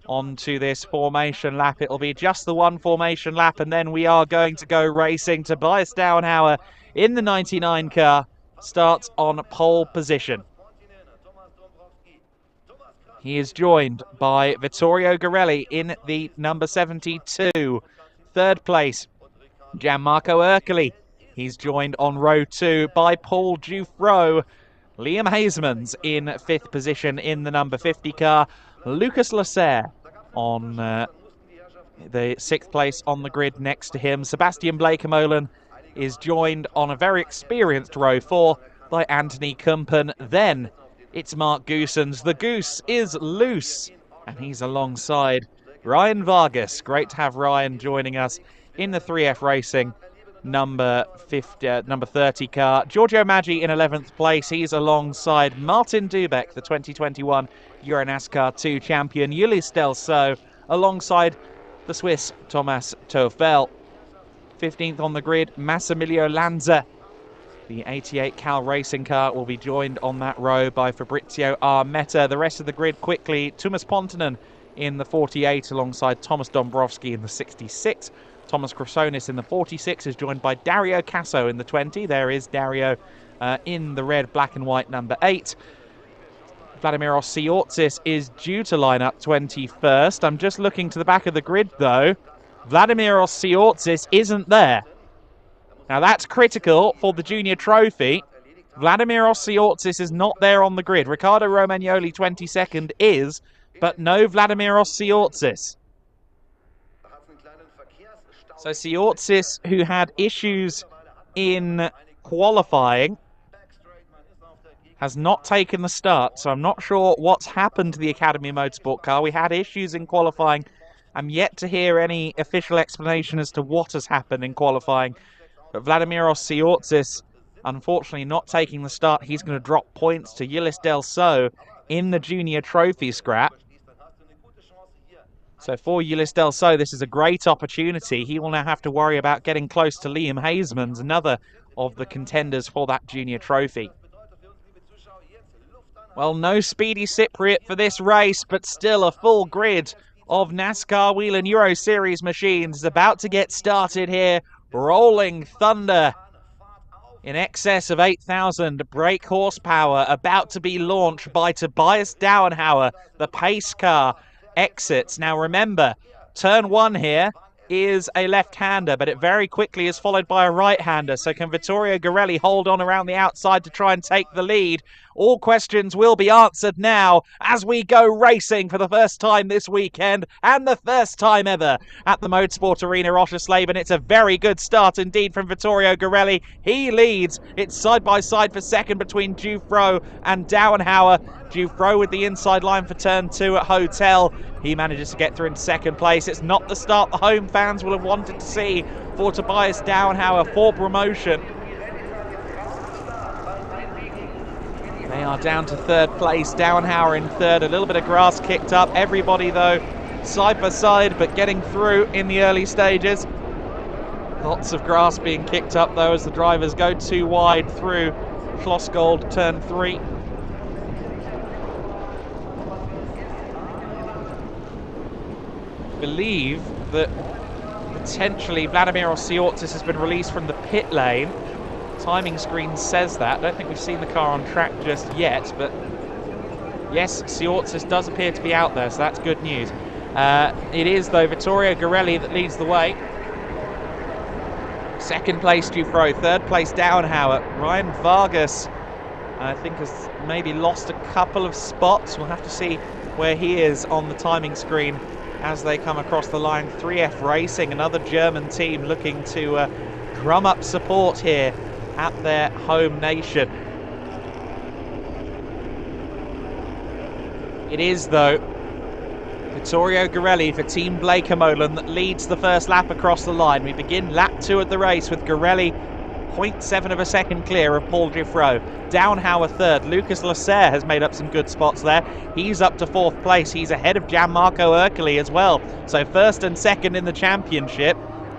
onto this formation lap. It'll be just the one formation lap, and then we are going to go racing. Tobias Dauenhauer in the 99 car starts on pole position. He is joined by Vittorio Garelli in the number 72. 3rd place, Gianmarco Ercoli. He's joined on row 2 by Paul Dufresne. Liam Hasemans in 5th position in the number 50 car. Lucas Lasserre on the 6th place on the grid next to him. Sebastian Bleekemolen is joined on a very experienced row 4 by Anthony Kumpen. Then it's Mark Goosens. The Goose is loose, and he's alongside Ryan Vargas. Great to have Ryan joining us in the 3F Racing number 30 car. Giorgio Maggi in 11th place. He's alongside Martin Dubeck, the 2021 EuroNASCAR 2 champion. Ulysse Delceau alongside the Swiss Thomas Tofel. 15th on the grid, Massimilio Lanza. The 88 Cal Racing car will be joined on that row by Fabrizio Armetta. The rest of the grid quickly. Thomas Pontonen in the 48 alongside Thomas Dombrowski in the 66. Thomas Chrysonis in the 46 is joined by Dario Casso in the 20. There is Dario in the red, black and white number 8. Vladimiros Siortsis is due to line up 21st. I'm just looking to the back of the grid, though. Vladimiros Siortsis isn't there. Now, that's critical for the junior trophy. Vladimiros Siortsis is not there on the grid. Riccardo Romagnoli, 22nd, is, but no Vladimiros Siortsis. So Siortsis, who had issues in qualifying, has not taken the start, so I'm not sure what's happened to the Academy Motorsport car. We had issues in qualifying. I'm yet to hear any official explanation as to what has happened in qualifying. But Vladimiros Siortsis, unfortunately, not taking the start. He's going to drop points to Ulysse Delso in the junior trophy scrap. So for Ulysse Delso, this is a great opportunity. He will now have to worry about getting close to Liam Hasemans, another of the contenders for that junior trophy. Well, no Speedy Cypriot for this race, but still a full grid of NASCAR Whelen Euro Series machines is about to get started here. Rolling Thunder in excess of 8,000 brake horsepower about to be launched by Tobias Dauenhauer. The pace car exits. Now remember, turn 1 here is a left-hander, but it very quickly is followed by a right-hander. So can Vittorio Garelli hold on around the outside to try and take the lead? All questions will be answered now as we go racing for the first time this weekend and the first time ever at the Motorsport Arena Oschersleben. It's a very good start indeed from Vittorio Garelli. He leads. It's side by side for second between Dufro and Dauenhauer. Dufro with the inside line for turn 2 at Hotel. He manages to get through in second place. It's not the start the home fans will have wanted to see for Tobias Dauenhauer for promotion. They are down to third place. Dauenhauer in third. A little bit of grass kicked up. Everybody, though, side by side, but getting through in the early stages. Lots of grass being kicked up, though, as the drivers go too wide through Schlossgold turn 3. Believe that potentially Vladimiros Siortsis has been released from the pit lane. Timing screen says that. I don't think we've seen the car on track just yet, but yes, Siortsis does appear to be out there, so that's good news. It is, though, Vittorio Garelli that leads the way. Second place, Dufro. Third place, Dauenhauer. Ryan Vargas, I think, has maybe lost a couple of spots. We'll have to see where he is on the timing screen as they come across the line. 3F Racing, another German team looking to drum up support here at their home nation. It is, though, Vittorio Garelli for Team Blakemolen that leads the first lap across the line. We begin lap 2 at the race with Garelli 0.7 of a second clear of Paul Giffreau. Dauenhauer third. Lucas Lasserre has made up some good spots there. He's up to fourth place. He's ahead of Gianmarco Ercoli as well. So first and second in the championship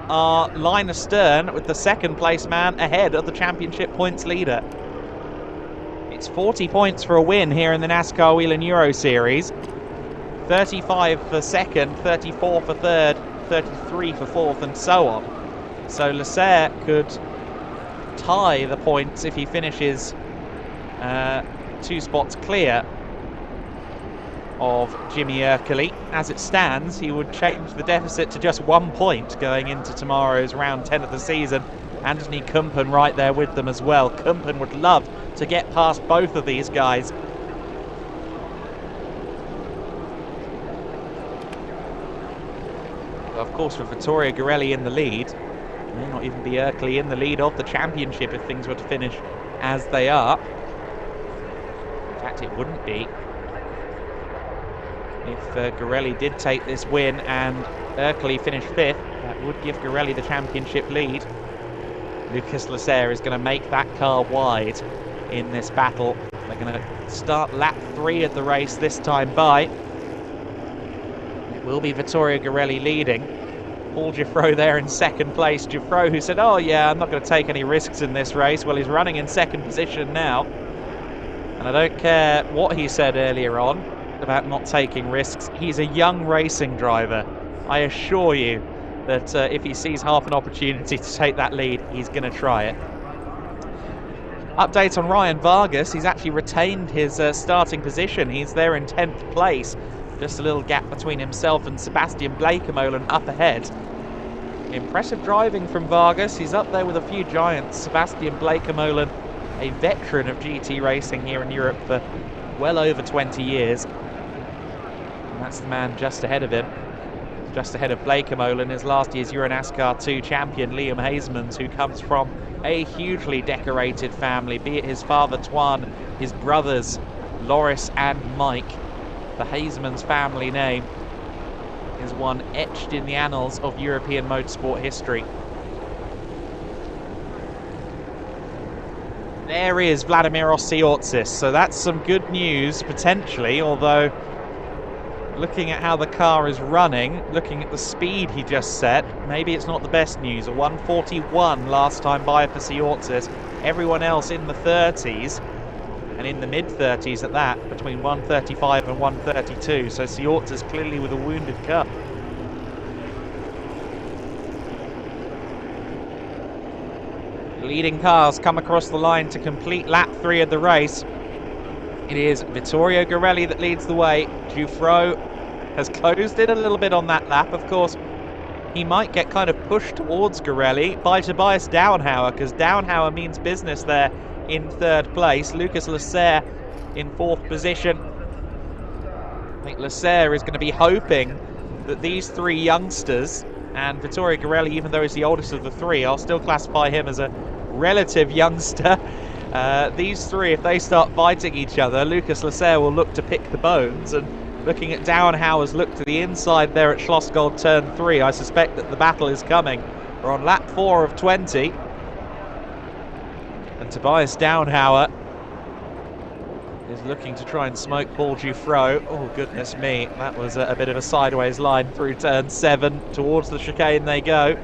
are Linus Stern, with the second place man ahead of the championship points leader. It's 40 points for a win here in the NASCAR Whelen Euro Series. 35 for second, 34 for third, 33 for fourth, and so on. So Lasserre could tie the points if he finishes 2 spots clear of Jimmy Ercoli. As it stands, he would change the deficit to just 1 point going into tomorrow's round 10 of the season. Anthony Kumpen right there with them as well. Kumpen would love to get past both of these guys. Of course, with Vittorio Garelli in the lead, may not even be Ercoli in the lead of the championship if things were to finish as they are. In fact, it wouldn't be if Garelli did take this win and Ercoli finished 5th. That would give Garelli the championship lead. Lucas Lasserre is going to make that car wide in this battle. They're going to start lap 3 of the race this time by. It will be Vittorio Garelli leading. Paul Giffreau there in second place. Giffreau, who said, oh yeah, I'm not going to take any risks in this race. Well, he's running in second position now. And I don't care what he said earlier on. talked about not taking risks. He's a young racing driver. I assure you that if he sees half an opportunity to take that lead, he's going to try it. Update on Ryan Vargas. He's actually retained his starting position. He's there in 10th place. Just a little gap between himself and Sebastian Bleekemolen up ahead. Impressive driving from Vargas. He's up there with a few giants. Sebastian Bleekemolen, a veteran of GT racing here in Europe for well over 20 years. And that's the man just ahead of him. Just ahead of Bleekemolen is last year's EuroNASCAR 2 champion Liam Hasemans, who comes from a hugely decorated family, be it his father Twan, his brothers Loris and Mike. The Hasemans family name is one etched in the annals of European motorsport history. There is Vladimir Osiortsis, so that's some good news potentially, although looking at how the car is running, looking at the speed he just set, maybe it's not the best news. A 141 last time by for Osiortsis. Everyone else in the 30s, and in the mid-30s at that, between 135 and 132, so Osiortsis clearly with a wounded car. Leading cars come across the line to complete lap 3 of the race. It is Vittorio Garelli that leads the way. Giuffreau has closed in a little bit on that lap. Of course, he might get kind of pushed towards Garelli by Tobias Downhauer, because Downhauer means business there in 3rd place. Lucas Lasserre in 4th position. I think Lasserre is going to be hoping that these 3 youngsters, and Vittorio Garelli, even though he's the oldest of the 3, I'll still classify him as a relative youngster. These 3, if they start fighting each other, Lucas Lasserre will look to pick the bones, and looking at Downhauer's look to the inside there at Schlossgold turn 3, I suspect that the battle is coming. We're on lap 4 of 20, and Tobias Downhauer is looking to try and smoke Paul Giuffreau. Oh goodness me, that was a bit of a sideways line through turn 7. Towards the chicane they go.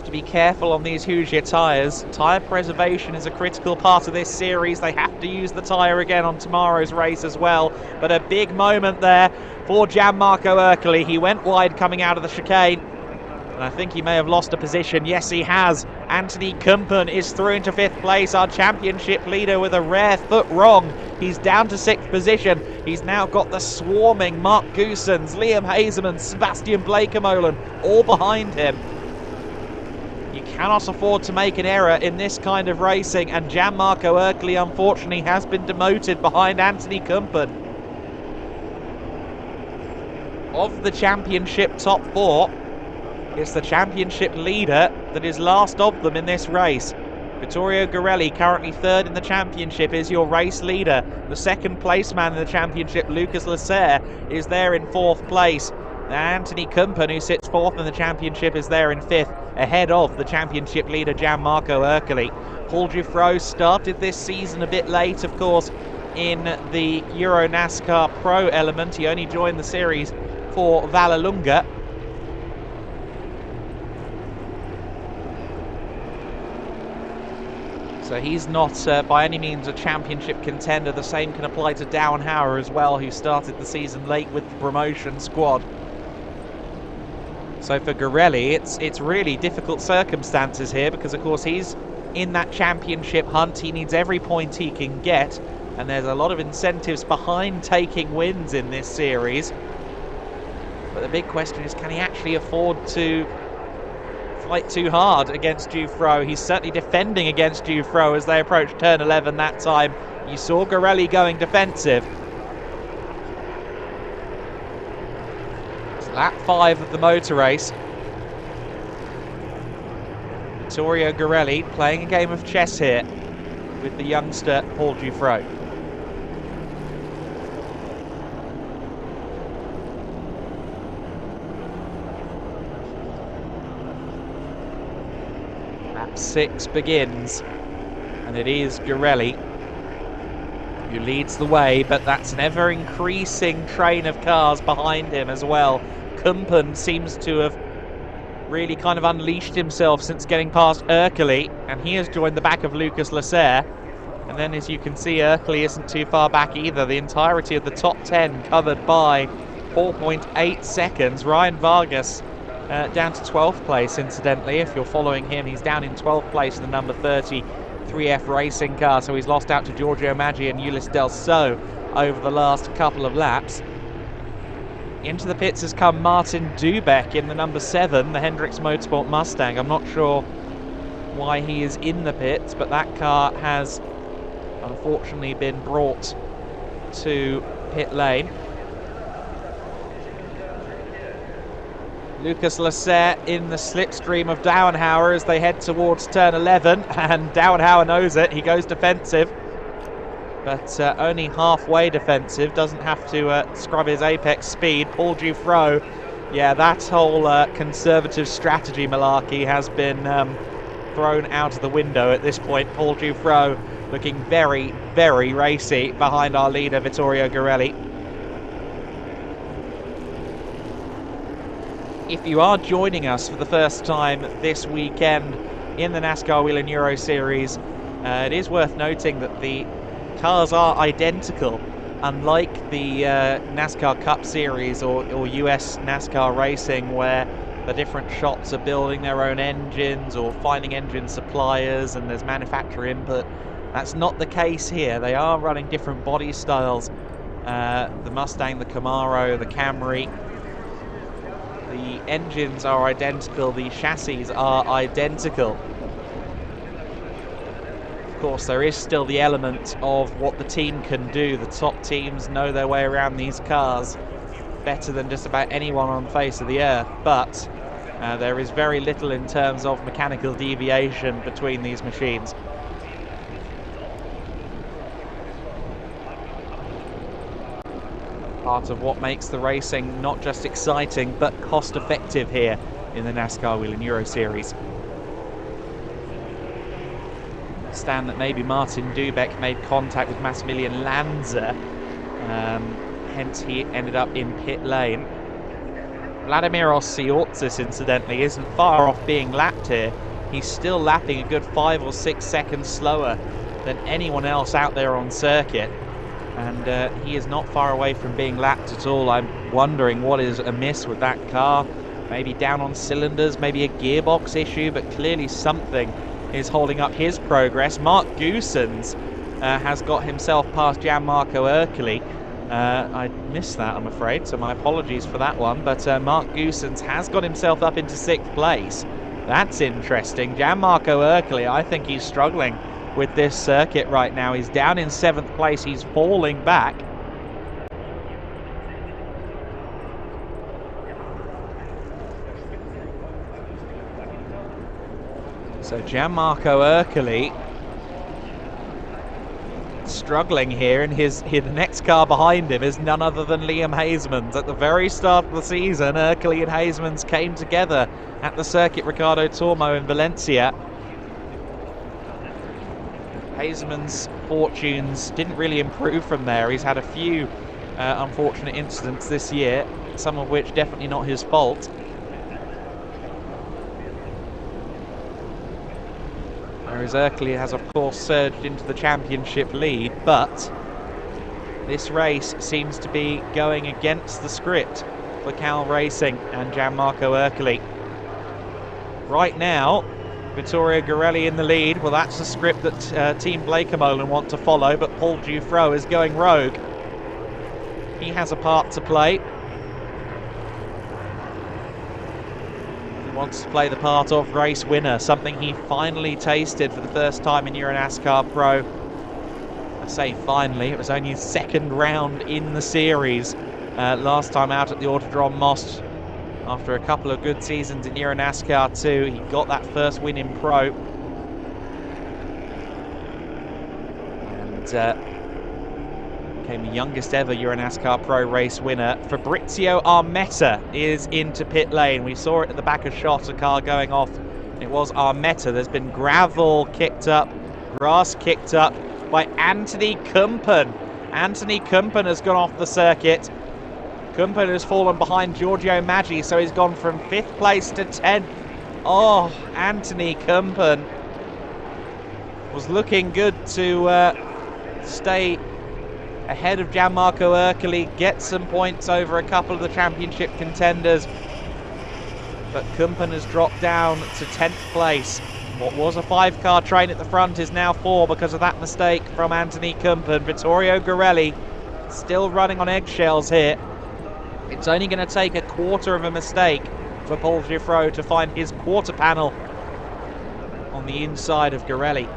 To be careful on these Hoosier tyres. Tyre preservation is a critical part of this series. They have to use the tyre again on tomorrow's race as well. But a big moment there for Gianmarco Ercoli. He went wide coming out of the chicane, and I think he may have lost a position. Yes, he has. Anthony Kumpen is through into 5th place. Our championship leader with a rare foot wrong. He's down to 6th position. He's now got the swarming Mark Goossens, Liam Hasemans, Sebastian Bleekemolen all behind him. You cannot afford to make an error in this kind of racing, and Gianmarco Ercoli unfortunately has been demoted behind Anthony Kumpen. Of the championship top 4, it's the championship leader that is last of them in this race. Vittorio Garelli, currently 3rd in the championship, is your race leader. The 2nd place man in the championship, Lucas Lasserre, is there in 4th place. Anthony Kumpen, who sits 4th in the championship, is there in 5th, ahead of the championship leader Gianmarco Ercoli. Paul Giuffreau started this season a bit late, of course, in the EuroNASCAR Pro element. He only joined the series for Vallelunga. So he's not by any means a championship contender. The same can apply to Downhauer as well, who started the season late with the promotion squad. So for Garelli, it's really difficult circumstances here, because of course he's in that championship hunt. He needs every point he can get, and there's a lot of incentives behind taking wins in this series. But the big question is, can he actually afford to fight too hard against Giuffreau? He's certainly defending against Giuffreau as they approach turn 11 that time. You saw Garelli going defensive. It's lap 5 of the motor race. Vittorio Garelli playing a game of chess here with the youngster Paul Giuffreau. Lap 6 begins, and it is Garelli who leads the way, but that's an ever-increasing train of cars behind him as well. Kumpen seems to have really kind of unleashed himself since getting past Ercoli, and he has joined the back of Lucas Lasserre. And then, as you can see, Erkli isn't too far back either. The entirety of the top 10 covered by 4.8 seconds. Ryan Vargas down to 12th place, incidentally. If you're following him, he's down in 12th place in the number 30 3F Racing car. So he's lost out to Giorgio Maggi and Ulysse Del So over the last couple of laps. Into the pits has come Martin Dubeck in the number 7, the Hendricks Motorsport Mustang. I'm not sure why he is in the pits, but that car has unfortunately been brought to pit lane. Lucas Lasser in the slipstream of Douwenhauer as they head towards turn 11, and Douwenhauer knows it. He goes defensive, but only halfway defensive, doesn't have to scrub his apex speed. Paul Dufresne, yeah, that whole conservative strategy malarkey has been thrown out of the window at this point. Paul Dufresne looking very, very racy behind our leader, Vittorio Garelli. If you are joining us for the first time this weekend in the NASCAR Whelen Euro Series, it is worth noting that the cars are identical, unlike the NASCAR Cup Series or US NASCAR Racing, where the different shops are building their own engines or finding engine suppliers and there's manufacturer input. That's not the case here. They are running different body styles. The Mustang, the Camaro, the Camry. The engines are identical, the chassis are identical. Of course, there is still the element of what the team can do. The top teams know their way around these cars better than just about anyone on the face of the earth, but there is very little in terms of mechanical deviation between these machines. Part of what makes the racing not just exciting but cost effective here in the NASCAR Whelen Euro Series. Understand that maybe Martin Dubeck made contact with Massimilian Lanza, hence he ended up in pit lane. Vladimir Osiortzis, incidentally, isn't far off being lapped here. He's still lapping a good 5 or 6 seconds slower than anyone else out there on circuit. And he is not far away from being lapped at all. I'm wondering what is amiss with that car. Maybe down on cylinders, maybe a gearbox issue, but clearly something is holding up his progress. Mark Goossens has got himself past Gianmarco Ercoli. I missed that, I'm afraid, so my apologies for that one. But Mark Goossens has got himself up into 6th place. That's interesting. Gianmarco Ercoli, I think he's struggling with this circuit right now. He's down in 7th place. He's falling back. So Gianmarco Ercoli struggling here, and the next car behind him is none other than Liam Hasemans. At the very start of the season, Ercoli and Hasemans came together at the Circuit Ricardo Tormo in Valencia. Hasemans' fortunes didn't really improve from there. He's had a few unfortunate incidents this year, some of which definitely not his fault. Whereas Ercoli has, of course, surged into the championship lead, but this race seems to be going against the script for Cal Racing and Gianmarco Ercoli. Right now, Vittorio Garelli in the lead. Well, that's the script that Team Blakemolen want to follow, but Paul Dufresne is going rogue. He has a part to play. He wants to play the part of race winner, something he finally tasted for the first time in EuroNASCAR Pro. I say finally, it was only his 2nd round in the series last time out at the Autodrome Most. After a couple of good seasons in EuroNASCAR 2, he got that first win in Pro. And became the youngest ever EuroNASCAR Pro race winner. Fabrizio Armetta is into pit lane. We saw it at the back of shot, a car going off. It was Armetta. There's been gravel kicked up, grass kicked up by Anthony Kumpen. Anthony Kumpen has gone off the circuit. Kumpen has fallen behind Giorgio Maggi, so he's gone from 5th place to 10th. Oh, Anthony Kumpen. was looking good to stay ahead of Gianmarco Ercoli, get some points over a couple of the championship contenders. But Kumpen has dropped down to 10th place. What was a 5-car train at the front is now 4 because of that mistake from Anthony Kumpen. Vittorio Garelli still running on eggshells here. It's only going to take a quarter of a mistake for Paul Giffreau to find his quarter panel on the inside of Garelli.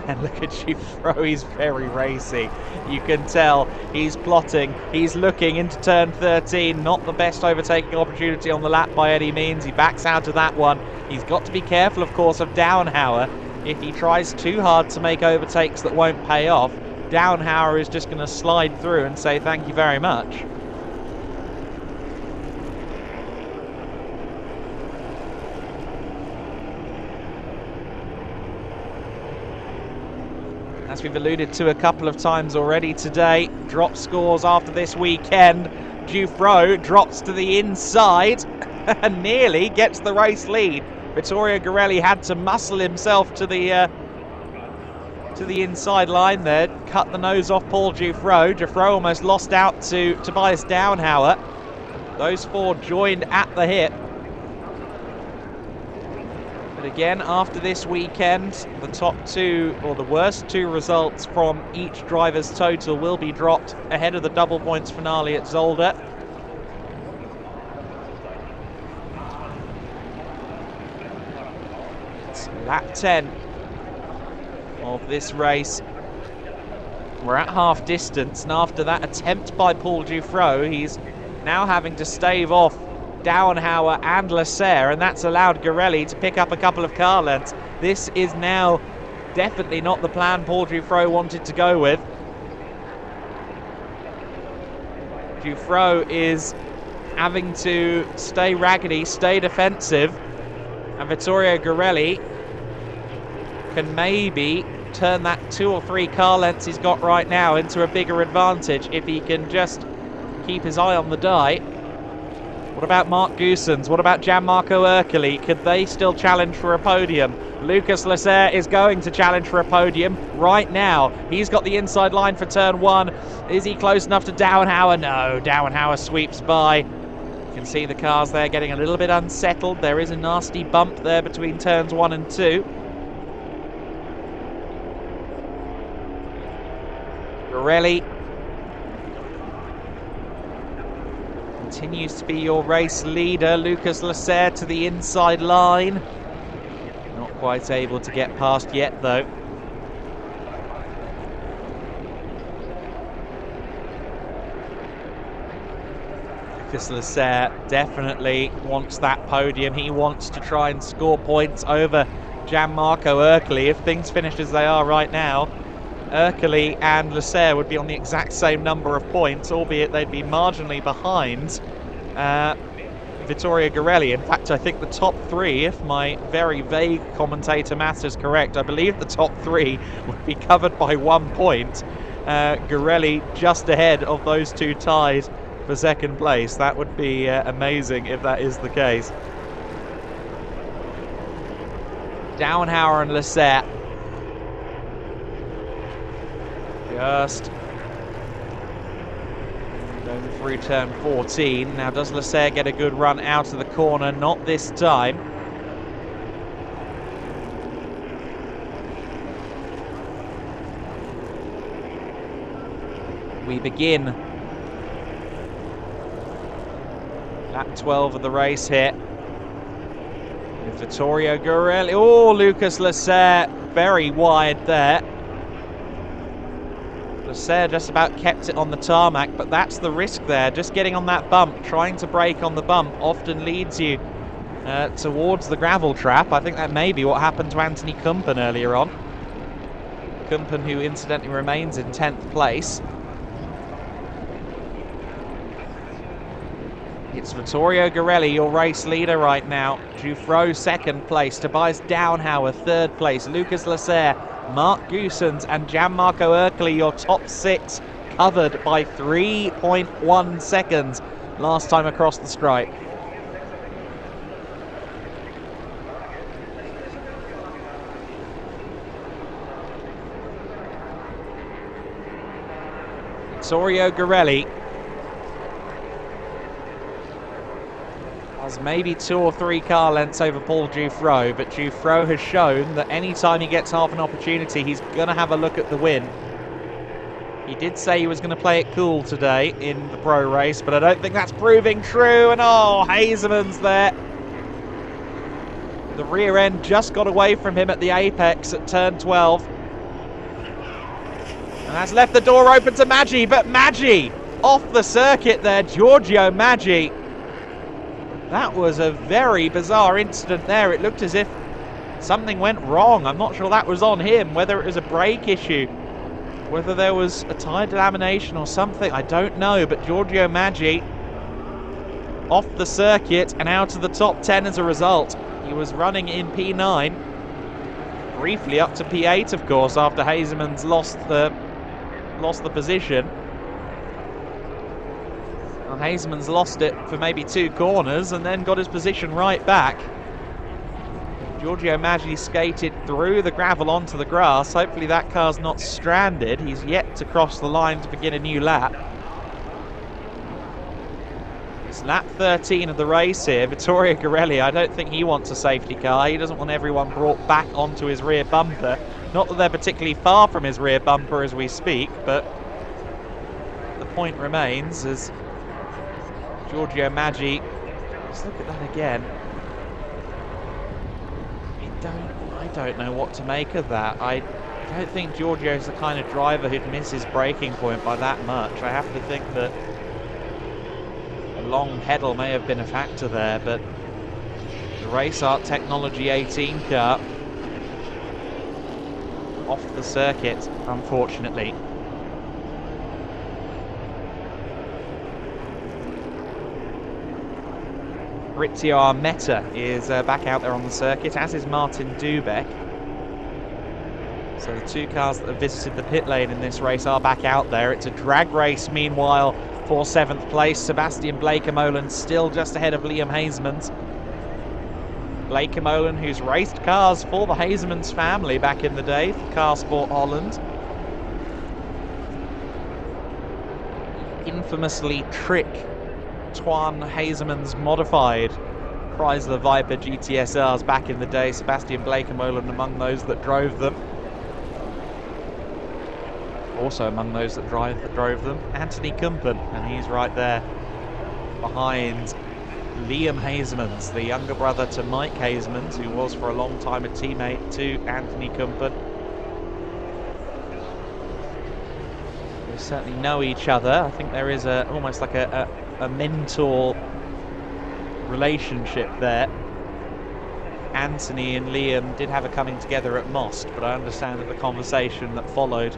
And look at Giffreau, he's very racy. You can tell he's plotting, he's looking into turn 13. Not the best overtaking opportunity on the lap by any means. He backs out of that one. He's got to be careful, of course, of Downhauer. If he tries too hard to make overtakes that won't pay off, Downhauer is just going to slide through and say thank you very much. As we've alluded to a couple of times already today, drop scores after this weekend. Giffreau drops to the inside and nearly gets the race lead. Vittorio Garelli had to muscle himself to the inside line there, cut the nose off Paul Giffreau. Giffreau almost lost out to Tobias Downhauer. Those 4 joined at the hip. But again, after this weekend, the top 2, or the worst 2 results from each driver's total will be dropped ahead of the double points finale at Zolder. It's lap 10 of this race. We're at half distance, and after that attempt by Paul Giffreau, he's now having to stave off Downhauer and Lasserre, and that's allowed Garelli to pick up a couple of car lengths. This is now definitely not the plan Paul Giffreau wanted to go with. Giffreau is having to stay raggedy, stay defensive, and Vittorio Garelli can maybe turn that 2 or 3 car lengths he's got right now into a bigger advantage if he can just keep his eye on the die. What about Mark Goossens? What about Gianmarco Ercoli? Could they still challenge for a podium? Lucas Lasserre is going to challenge for a podium right now. He's got the inside line for turn 1. Is he close enough to Downhauer? No, Downhauer sweeps by. You can see the cars there getting a little bit unsettled. There is a nasty bump there between turns 1 and 2. Garelli continues to be your race leader. Lucas Lasserre to the inside line. Not quite able to get past yet, though. Lucas Lasserre definitely wants that podium. He wants to try and score points over Gianmarco Ercoli. If things finish as they are right now, Ercoli and Lasserre would be on the exact same number of points, albeit they'd be marginally behind Vittorio Garelli. In fact, I think the top 3, if my very vague commentator maths is correct, I believe the top 3 would be covered by 1 point. Garelli just ahead of those 2 tied for second place. That would be amazing if that is the case. Downhauer and Lasserre just going through turn 14. Now, does Lasserre get a good run out of the corner? Not this time. We begin lap 12 of the race here with Vittorio Garelli. Oh, Lucas Lasserre very wide there. Lasserre just about kept it on the tarmac, but that's the risk there. Just getting on that bump, trying to brake on the bump often leads you towards the gravel trap. I think that may be what happened to Anthony Kumpen earlier on. Kumpen, who incidentally remains in 10th place. It's Vittorio Garelli, your race leader right now. Giffreau, 2nd place. Tobias Downhauer, 3rd place. Lucas Lasserre, Mark Goossens and Gianmarco Ercoli, your top 6, covered by 3.1 seconds last time across the stripe. Vittorio Girelli was maybe 2 or 3 car lengths over Paul Dufresne, but Dufresne has shown that anytime he gets half an opportunity, he's going to have a look at the win. He did say he was going to play it cool today in the pro race, but I don't think that's proving true. And oh, Hazeman's there. The rear end just got away from him at the apex at turn 12. And that's left the door open to Maggi, but Maggi off the circuit there, Giorgio Maggi. That was a very bizarre incident there. It looked as if something went wrong. I'm not sure that was on him, whether it was a brake issue, whether there was a tyre delamination or something, I don't know. But Giorgio Maggi off the circuit and out of the top 10 as a result. He was running in P9, briefly up to P8, of course, after Hazeman's lost the position. Well, Hazeman's lost it for maybe 2 corners and then got his position right back. Giorgio Maggi skated through the gravel onto the grass. Hopefully that car's not stranded. He's yet to cross the line to begin a new lap. It's lap 13 of the race here. Vittorio Girelli, I don't think he wants a safety car. He doesn't want everyone brought back onto his rear bumper. Not that they're particularly far from his rear bumper as we speak, but the point remains as Giorgio Maggi, let's look at that again. I don't know what to make of that. I don't think Giorgio's the kind of driver who'd miss his braking point by that much. I have to think that a long pedal may have been a factor there, but the Race Art Technology 18 car off the circuit, unfortunately. Maurizio Armetta is back out there on the circuit, as is Martin Dubeck. So the 2 cars that have visited the pit lane in this race are back out there. It's a drag race, meanwhile, for 7th place. Sebastian Bleekemolen still just ahead of Liam Hazeman's. Bleekemolen, who's raced cars for the Hazeman's family back in the day for Car Sport Holland. Infamously trick Twan Hazeman's modified Chrysler Viper GTSRs back in the day. Sebastian Bleekemolen among those that drove them. Also among those that drove them, Anthony Kumpen, and he's right there behind Liam Hazeman's, the younger brother to Mike Hazeman's, who was for a long time a teammate to Anthony Kumpen. They certainly know each other. I think there is almost like a mentor relationship there. Anthony and Liam did have a coming together at Most, but I understand that the conversation that followed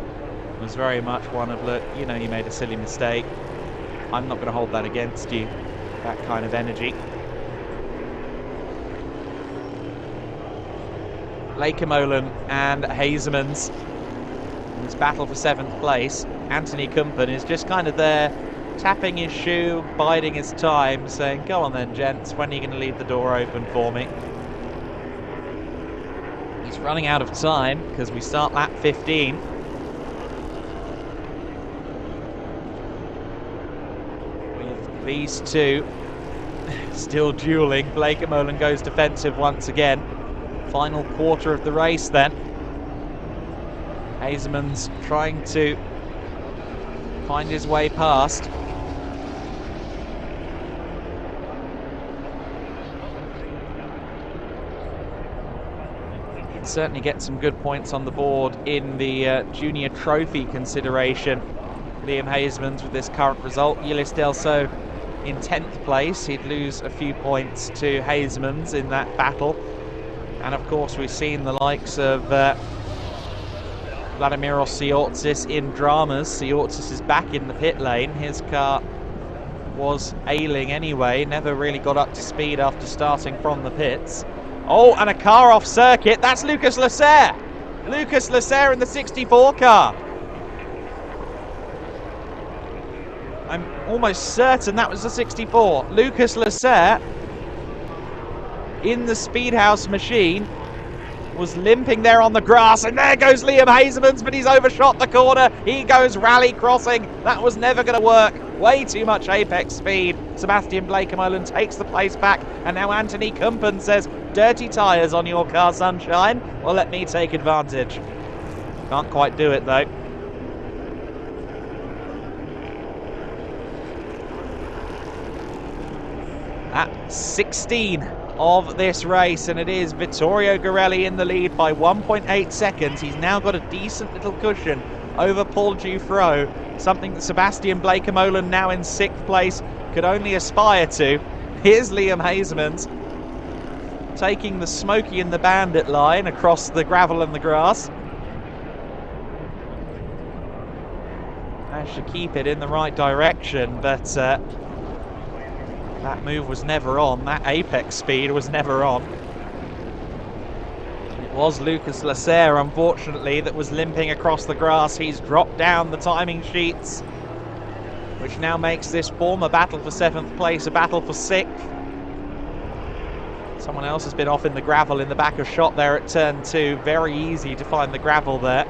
was very much one of, look, you know, you made a silly mistake. I'm not going to hold that against you. That kind of energy. Bleekemolen and Hazeman's in this battle for 7th place. Anthony Kumpen is just kind of there, tapping his shoe, biding his time, saying, go on then, gents, when are you going to leave the door open for me? He's running out of time because we start lap 15. With these 2 still dueling. Bleekemolen goes defensive once again. Final quarter of the race then. Hazeman's trying to find his way past. Can certainly get some good points on the board in the junior trophy consideration. Liam Hazeman's with this current result. Yildiz Delso in 10th place. He'd lose a few points to Hazeman's in that battle. And of course we've seen the likes of Vladimiros Tsiotsis in dramas. Tsiotsis is back in the pit lane. His car was ailing anyway, never really got up to speed after starting from the pits. Oh, and a car off circuit. That's Lucas Lasser. Lucas Lasser in the 64 car. I'm almost certain that was the 64. Lucas Lasser in the Speedhouse machine was limping there on the grass, and there goes Liam Hazeemans, but he's overshot the corner. He goes rally crossing. That was never going to work. Way too much apex speed. Sebastian Bleekemolen takes the place back, and now Anthony Kumpen says, dirty tyres on your car, sunshine. Well, let me take advantage. Can't quite do it, though. At 16 of this race, and it is Vittorio Garelli in the lead by 1.8 seconds. He's now got a decent little cushion over Paul Dufresne, something that Sebastian Bleekemolen, now in 6th place, could only aspire to. Here's Liam Hazeemans taking the Smokey and the Bandit line across the gravel and the grass. Managed to keep it in the right direction, but that move was never on. That apex speed was never on. It was Lucas Lasserre, unfortunately, that was limping across the grass. He's dropped down the timing sheets, which now makes this former battle for 7th place a battle for 6th. Someone else has been off in the gravel in the back of shot there at turn 2. Very easy to find the gravel there.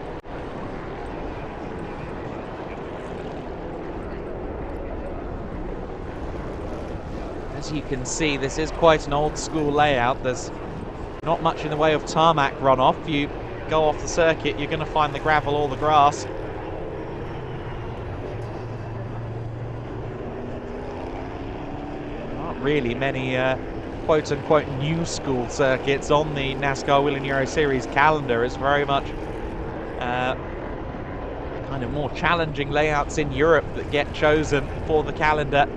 As you can see, this is quite an old school layout. There's not much in the way of tarmac runoff. You go off the circuit, you're going to find the gravel or the grass. Not really many quote-unquote new school circuits on the NASCAR Whelen Euro Series calendar. It's very much kind of more challenging layouts in Europe that get chosen for the calendar.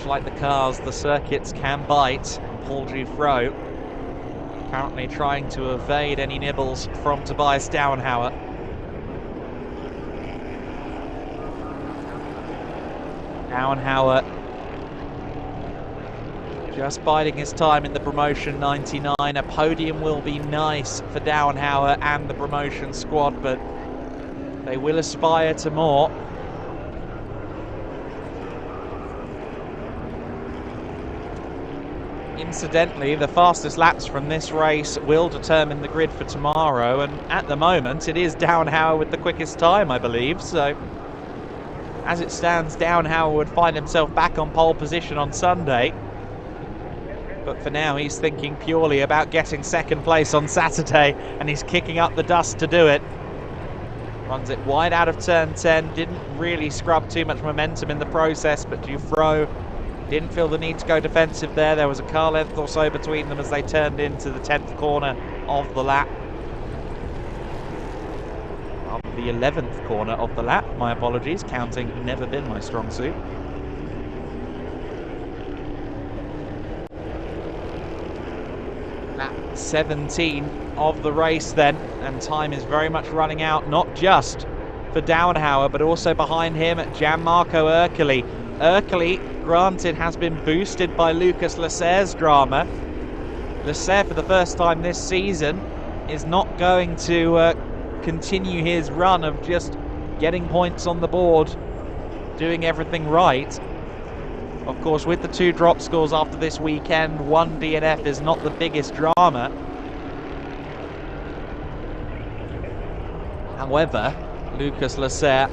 Like the cars, the circuits can bite. Paul Dufresne currently trying to evade any nibbles from Tobias Dauenhauer. Dauenhauer just biding his time in the promotion 99. A podium will be nice for Dauenhauer and the promotion squad, but they will aspire to more. Incidentally, the fastest laps from this race will determine the grid for tomorrow, and at the moment it is Dauenhauer with the quickest time, I believe. So as it stands, Dauenhauer would find himself back on pole position on Sunday, but for now he's thinking purely about getting 2nd place on Saturday, and he's kicking up the dust to do it. Runs it wide out of turn 10, didn't really scrub too much momentum in the process, but Dufresne didn't feel the need to go defensive there. There was a car length or so between them as they turned into the 10th corner of the lap. The 11th corner of the lap, my apologies, counting never been my strong suit. Lap 17 of the race then, and time is very much running out, not just for Dauenhauer, but also behind him Gianmarco Ercoli. Ercoli, granted, has been boosted by Lucas Lasserre's drama. Lasserre, for the first time this season, is not going to continue his run of just getting points on the board, doing everything right. Of course, with the 2 drop scores after this weekend, 1 DNF is not the biggest drama. However, Lucas Lasserre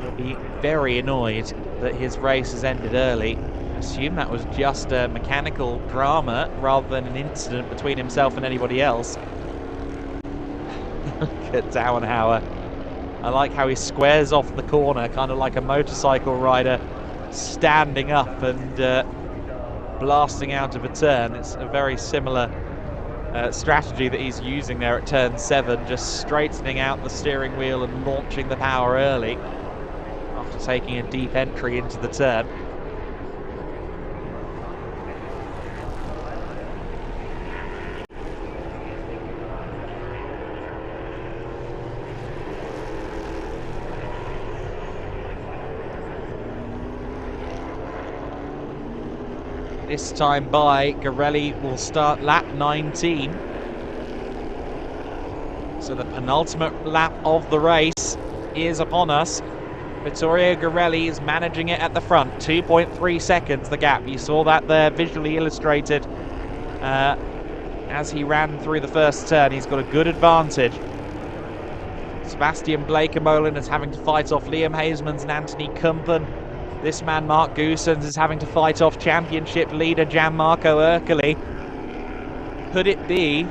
will be very annoyed that his race has ended early. I assume that was just a mechanical drama rather than an incident between himself and anybody else. Look at Dauenhauer. I like how he squares off the corner, kind of like a motorcycle rider standing up and blasting out of a turn. It's a very similar strategy that he's using there at turn 7, just straightening out the steering wheel and launching the power early after taking a deep entry into the turn. This time by Garelli will start lap 19. So the penultimate lap of the race is upon us. Vittorio Garelli is managing it at the front. 2.3 seconds the gap. You saw that there visually illustrated as he ran through the first turn. He's got a good advantage. Sebastian Bleekemolen is having to fight off Liam Hasemans and Anthony Kumpen. This man, Mark Goossens, is having to fight off championship leader Gianmarco Ercoli. Could it be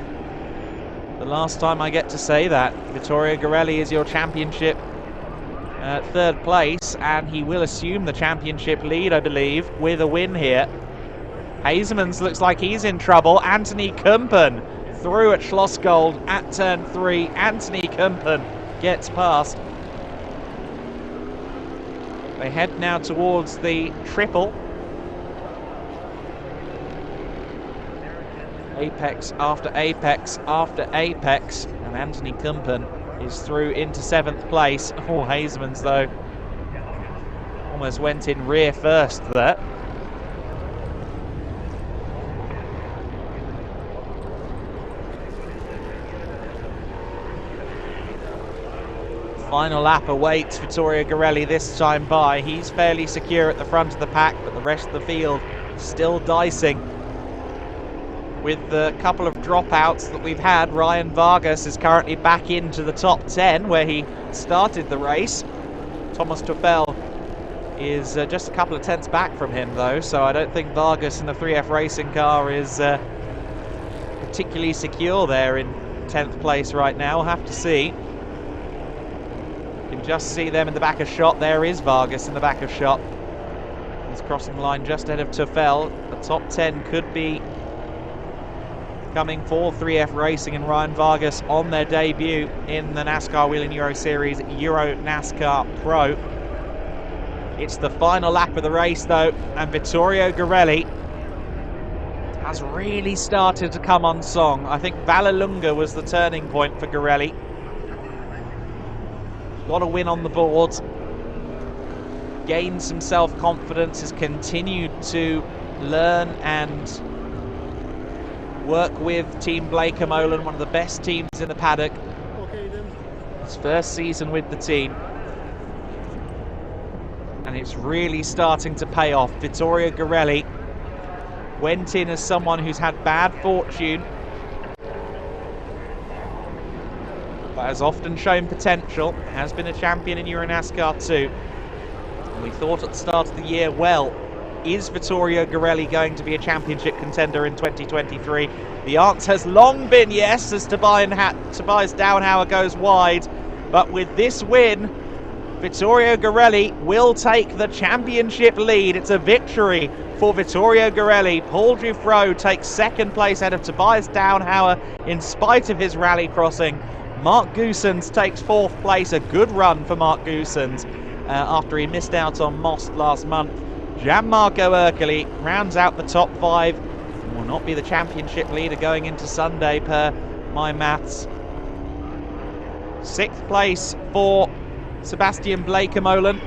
the last time I get to say that? Vittorio Garelli is your championship third place, and he will assume the championship lead, I believe, with a win here. Hasemans looks like he's in trouble. Anthony Kumpen through at Schlossgold at turn 3. Anthony Kumpen gets past. They head now towards the triple. Apex after apex after apex, and Anthony Kumpen is through into 7th place. Oh, Hasemans though almost went in rear first there. Final lap awaits Vittorio Garelli this time by. He's fairly secure at the front of the pack, but the rest of the field still dicing. With the couple of dropouts that we've had, Ryan Vargas is currently back into the top 10 where he started the race. Thomas Tuffel is just a couple of tenths back from him though, so I don't think Vargas in the 3F Racing car is particularly secure there in 10th place right now. We'll have to see. You can just see them in the back of shot. There is Vargas in the back of shot. He's crossing the line just ahead of Tuffel. The top 10 could be coming for 3F Racing and Ryan Vargas on their debut in the NASCAR Whelen Euro Series EuroNASCAR Pro. It's the final lap of the race though, and Vittorio Garelli has really started to come on song. I think Vallelunga was the turning point for Garelli. Got a win on the board, gained some self-confidence, has continued to learn and work with Team Bleekemolen, one of the best teams in the paddock. His first season with the team, and it's really starting to pay off. Vittorio Garelli went in as someone who's had bad fortune, but has often shown potential, has been a champion in EuroNASCAR 2. And we thought at the start of the year, well, is Vittorio Garelli going to be a championship contender in 2023? The answer has long been yes, as Tobias Downhauer goes wide. But with this win, Vittorio Garelli will take the championship lead. It's a victory for Vittorio Garelli. Paul Dufresne takes 2nd place ahead of Tobias Downhauer in spite of his rally crossing. Mark Goossens takes 4th place, a good run for Mark Goossens after he missed out on Most last month. Gianmarco Ercoli rounds out the top 5 and will not be the championship leader going into Sunday per my maths. 6th place for Sebastian Bleekemolen.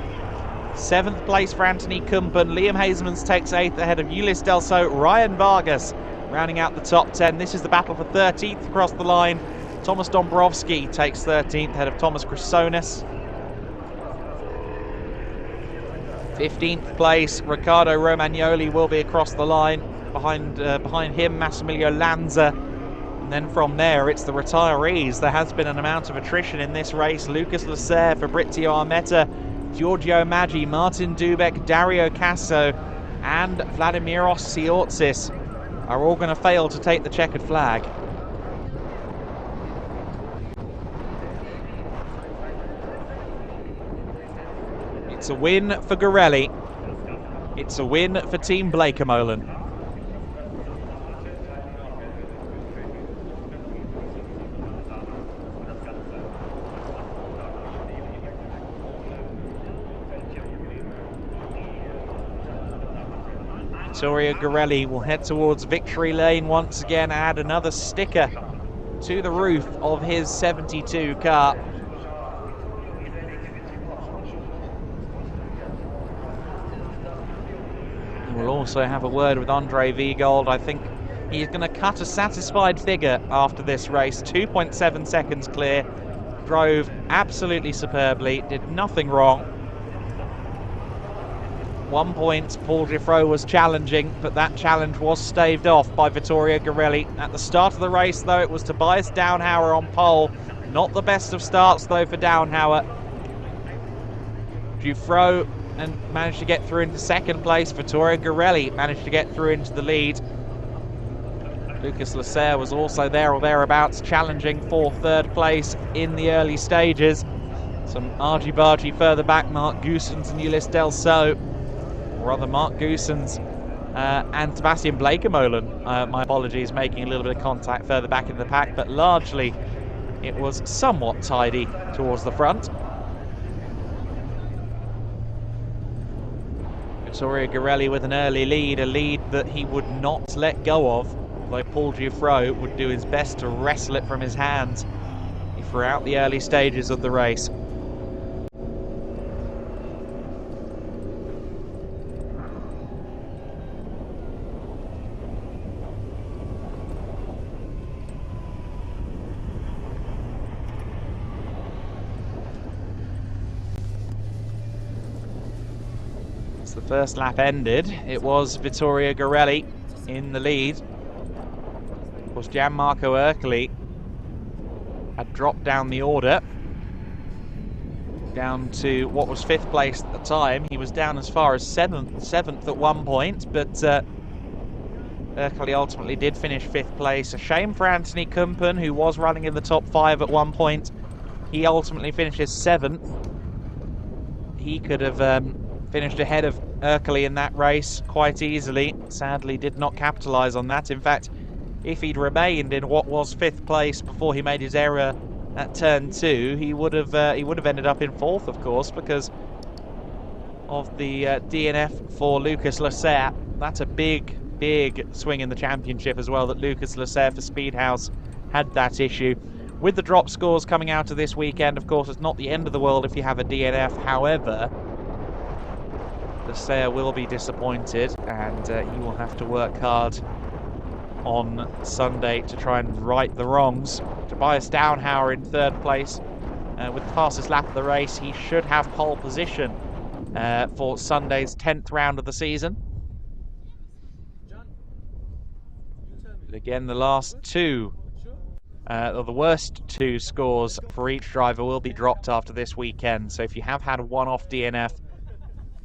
7th place for Anthony Kumpen. Liam Hasemans takes 8th ahead of Ulysse Delso. Ryan Vargas rounding out the top 10. This is the battle for 13th across the line. Thomas Dombrowski takes 13th ahead of Thomas Chrysonis. 15th place, Riccardo Romagnoli will be across the line. Behind him, Massimilio Lanza. And then from there, it's the retirees. There has been an amount of attrition in this race. Lucas Lasser, Fabrizio Armetta, Giorgio Maggi, Martin Dubek, Dario Casso, and Vladimiros Siotzis are all going to fail to take the checkered flag. It's a win for Garelli. It's a win for Team Bleekemolen. Vittorio Garelli will head towards victory lane once again, add another sticker to the roof of his 72 car. We'll also have a word with Andre Viegold. I think he's going to cut a satisfied figure after this race. 2.7 seconds clear. Drove absolutely superbly, did nothing wrong. 1 point, Paul Giffreau was challenging, but that challenge was staved off by Vittorio Garelli. At the start of the race, though, it was Tobias Downhauer on pole. Not the best of starts, though, for Downhauer. Giffreau and managed to get through into second place. Vittorio Garelli managed to get through into the lead. Lucas Lasserre was also there or thereabouts, challenging for third place in the early stages. Some argy-bargy further back, Mark Goossens and Ulysse Delceau, or rather Mark Goossens and Sebastian Bleekemolen, my apologies, making a little bit of contact further back in the pack, but largely it was somewhat tidy towards the front. Vittorio Garelli with an early lead, a lead that he would not let go of, although Paul Giffreau would do his best to wrestle it from his hands throughout the early stages of the race. The first lap ended, it was Vittorio Garelli in the lead. Of course, Gianmarco Ercoli had dropped down the order, down to what was 5th place at the time. He was down as far as 7th at one point, but Ercoli ultimately did finish 5th place. A shame for Anthony Kumpen, who was running in the top 5 at one point. He ultimately finishes 7th. He could have finished ahead of Ercoli in that race quite easily. Sadly did not capitalise on that. In fact, if he'd remained in what was 5th place before he made his error at turn 2, he would have ended up in 4th, of course, because of the DNF for Lucas Lasserre. That's a big swing in the championship as well, that Lucas Lasserre for Speedhouse had that issue. With the drop scores coming out of this weekend, of course, it's not the end of the world if you have a DNF. However, Lasserre will be disappointed, and he will have to work hard on Sunday to try and right the wrongs. Tobias Downhauer in 3rd place with the fastest lap of the race. He should have pole position for Sunday's 10th round of the season. But again, the last two, or the worst 2 scores for each driver will be dropped after this weekend. So if you have had a one-off DNF,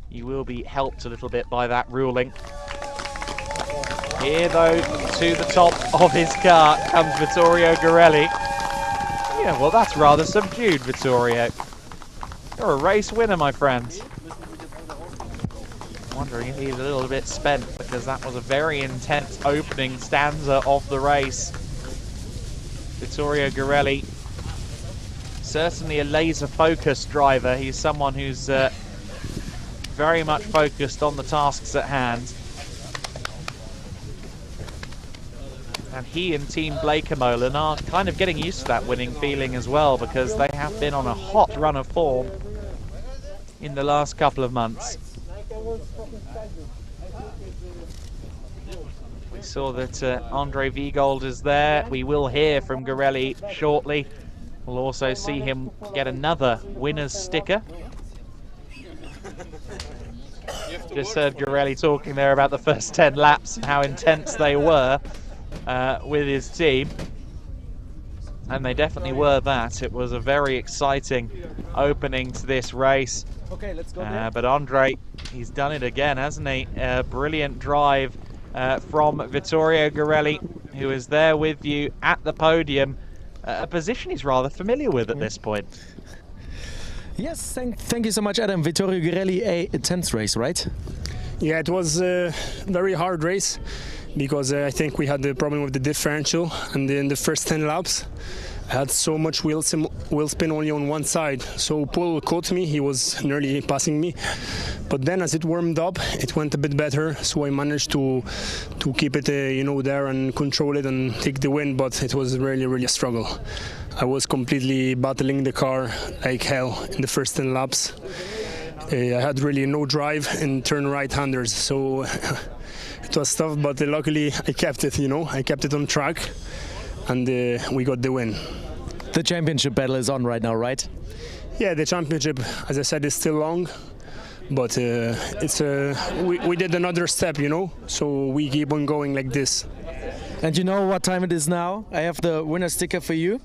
you will be helped a little bit by that ruling. Here, though, to the top of his car comes Vittorio Garelli. Yeah, well, that's rather subdued, Vittorio. You're a race winner, my friend. Wondering if he's a little bit spent, because that was a very intense opening stanza of the race. Vittorio Garelli, certainly a laser-focused driver. He's someone who's very much focused on the tasks at hand. And he and Team Bleekemolen are kind of getting used to that winning feeling as well, because they have been on a hot run of form in the last couple of months. We saw that Andre Viegold is there. We will hear from Garelli shortly. We'll also see him get another winner's sticker. Just heard Garelli talking there about the first 10 laps and how intense they were with his team. And they definitely were that. It was a very exciting opening to this race. Okay, let's go but Andre, he's done it again, hasn't he? A brilliant drive from Vittorio Garelli, who is there with you at the podium. A position he's rather familiar with at this point. Yes, thank you so much, Adam. Vittorio Garelli, a tense race, right? Yeah, it was a very hard race, because I think we had the problem with the differential, and in the first 10 laps I had so much wheel spin only on one side. So Paul caught me, he was nearly passing me. But then as it warmed up, it went a bit better, so I managed to keep it there and control it and take the win, but it was really a struggle. I was completely battling the car like hell in the first 10 laps. I had really no drive and turn right-handers, so it was tough, but luckily I kept it, I kept it on track, and we got the win. The championship battle is on right now, right? Yeah, the championship, as I said, is still long, but we did another step, you know. So we keep on going like this. And you know what time it is now? I have the winner sticker for you.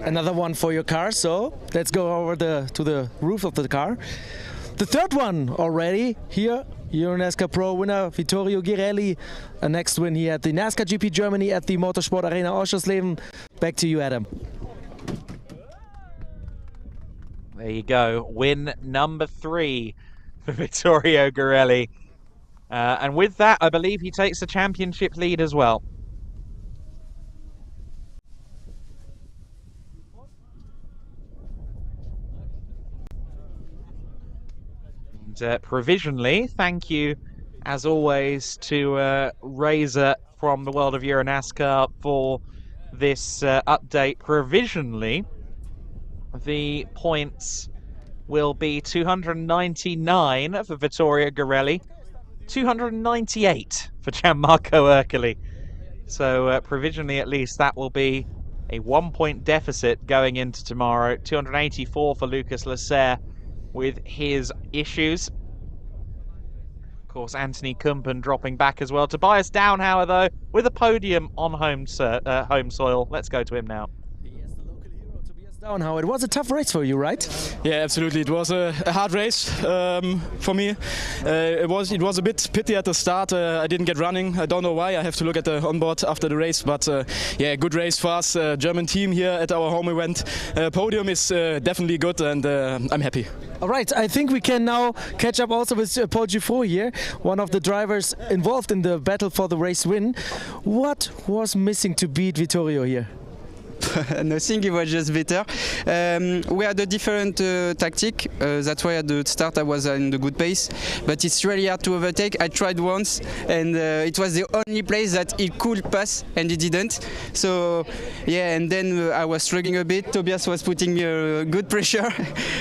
Another one for your car. So let's go over to the roof of the car. The third one already here. EuroNASCAR Pro winner Vittorio Girelli. A next win here at the NASCAR GP Germany at the Motorsport Arena Oschersleben. Back to you, Adam. There you go. Win number 3 for Vittorio Girelli. And with that, I believe he takes the championship lead as well. And provisionally, thank you, as always, to Razor from the world of EuroNASCAR for this update. Provisionally, the points will be 299 for Vittorio Girelli, 298 for Gianmarco Ercoli. So provisionally, at least, that will be a 1-point deficit going into tomorrow. 284 for Lucas Lasser with his issues. Of course, Anthony Kumpen dropping back as well. Tobias Downhauer, though, with a podium on home soil. Let's go to him now. Downhauer, it was a tough race for you, right? Yeah, absolutely. It was a hard race for me. It was a bit pity at the start. I didn't get running. I don't know why. I have to look at the onboard after the race. But yeah, good race for us. German team here at our home event. Podium is definitely good, and I'm happy. All right, I think we can now catch up also with Paul Gifford here, one of the drivers involved in the battle for the race win. What was missing to beat Vittorio here? Nothing, it was just better. We had a different tactic, that's why at the start I was in the good pace, but it's really hard to overtake. I tried once, and it was the only place that it could pass, and it didn't. So yeah, and then I was struggling a bit. Tobias was putting me good pressure,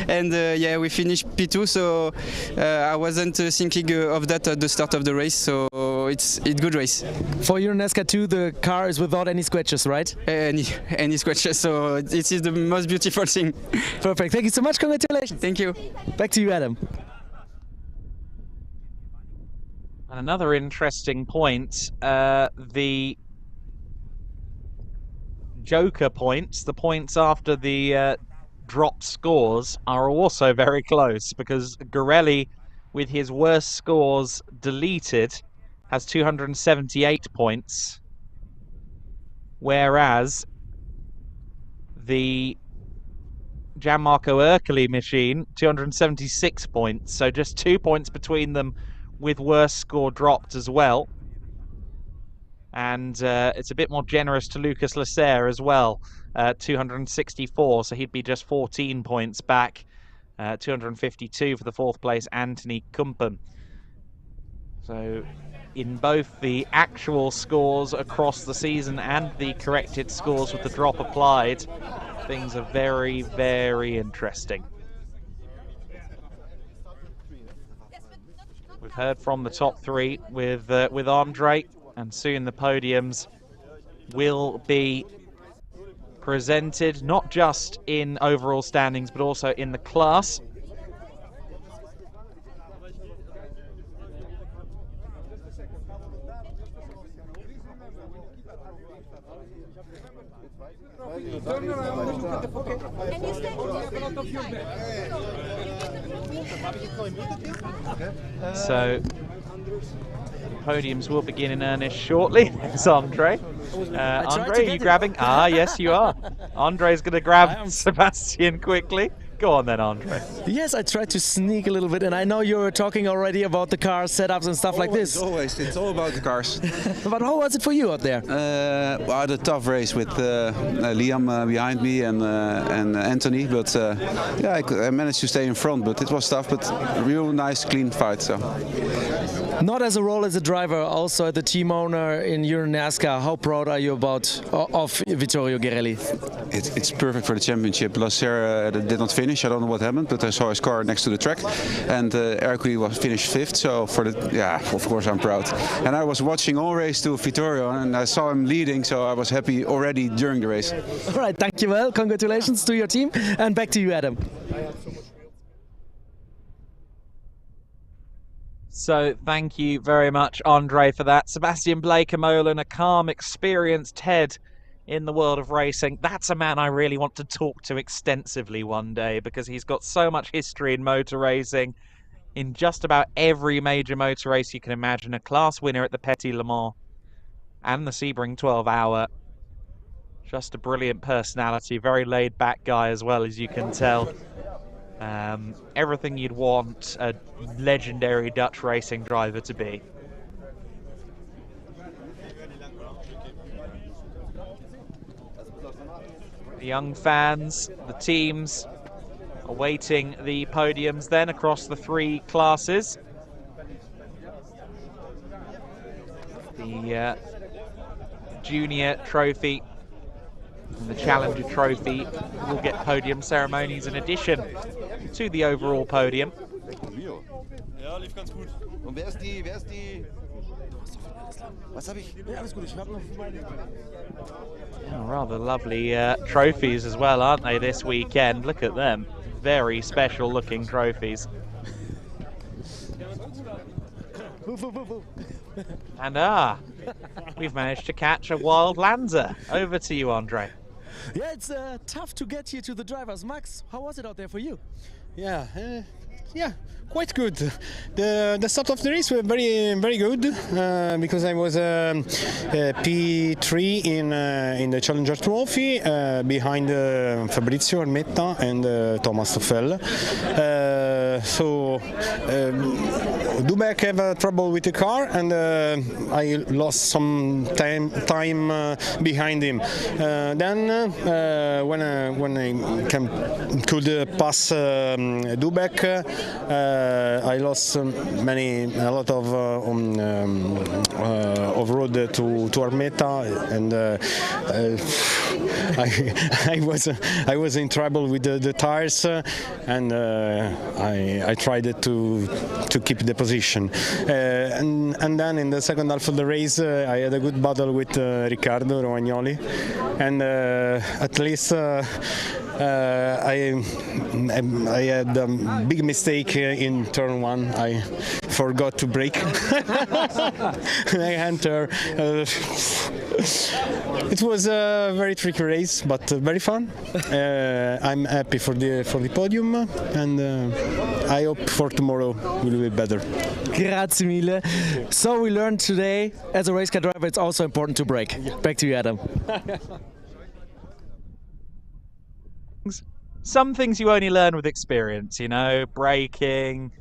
and yeah, we finished P2, so I wasn't thinking of that at the start of the race, so it's good race. For EuroNASCAR 2, the car is without any scratches, right? Any scratches, so this is the most beautiful thing. Perfect. Thank you so much. Congratulations. Thank you. Back to you, Adam. And another interesting point, the Joker points, the points after the drop scores, are also very close, because Girelli, with his worst scores deleted, has 278 points, whereas the Gianmarco Ercoli machine, 276 points. So just 2 points between them, with worse score dropped as well. And it's a bit more generous to Lucas Lasser as well, 264. So he'd be just 14 points back. 252 for the 4th place Anthony Kumpen. So in both the actual scores across the season and the corrected scores with the drop applied, things are very, very interesting. We've heard from the top 3 with Andre, and soon the podiums will be presented, not just in overall standings, but also in the class. So podiums will begin in earnest shortly. There's Andre. Andre, are you grabbing? Ah, yes, you are. Andre's going to grab Sebastian quickly. Go on then, Andre. Yes, I tried to sneak a little bit, and I know you were talking already about the car setups and stuff like this. Always, it's all about the cars. But how was it for you out there? Well, I had a tough race with Liam behind me and Anthony, but yeah, I managed to stay in front, but it was tough, but a real nice, clean fight. So. Not as a role as a driver, also the team owner in EuroNASCAR. How proud are you of Vittorio Girelli? It's perfect for the championship. Lasser did not finish. I don't know what happened, but I saw his car next to the track, and Ercoli was finished 5th. So for the of course I'm proud. And I was watching all race to Vittorio, and I saw him leading, so I was happy already during the race. All right, thank you. Well, congratulations to your team, and back to you, Adam. So thank you very much, Andre, for that. Sebastian Blake-Molen, a calm, experienced head in the world of racing. That's a man I really want to talk to extensively one day, because he's got so much history in motor racing. In just about every major motor race you can imagine, a class winner at the Petit Le Mans and the Sebring 12-hour. Just a brilliant personality, very laid-back guy as well, as you can tell. Everything you'd want a legendary Dutch racing driver to be. The young fans, the teams, awaiting the podiums then across the 3 classes. The junior trophy and the Challenger Trophy will get podium ceremonies in addition to the overall podium. Ja, lief ganz gut. Und wer ist die? Was habe ich? Ja, alles gut. Ich habe noch rather lovely trophies as well, aren't they, this weekend? Look at them. Very special looking trophies. And we've managed to catch a wild Lanza. Over to you, Andre. Yeah, it's tough to get here to the drivers. Max, how was it out there for you? Yeah, quite good. The start of the race were very good because I was P3 in the Challenger Trophy behind Fabrizio Armetta and Thomas Toffel. So Dubek have trouble with the car, and I lost some time behind him. Then when I could pass Dubek, I lost a lot of road to Armetta, and I was in trouble with the tires, and I tried to keep the position. And then in the second half of the race, I had a good battle with Riccardo Romagnoli, and at least I had a big mistake in turn 1. I forgot to brake. I enter. It was a very tricky race, but very fun. I'm happy for the podium, and I hope for tomorrow will be better. Grazie mille. So we learned today, as a race car driver, it's also important to brake. Back to you, Adam. Some things you only learn with experience, you know, braking,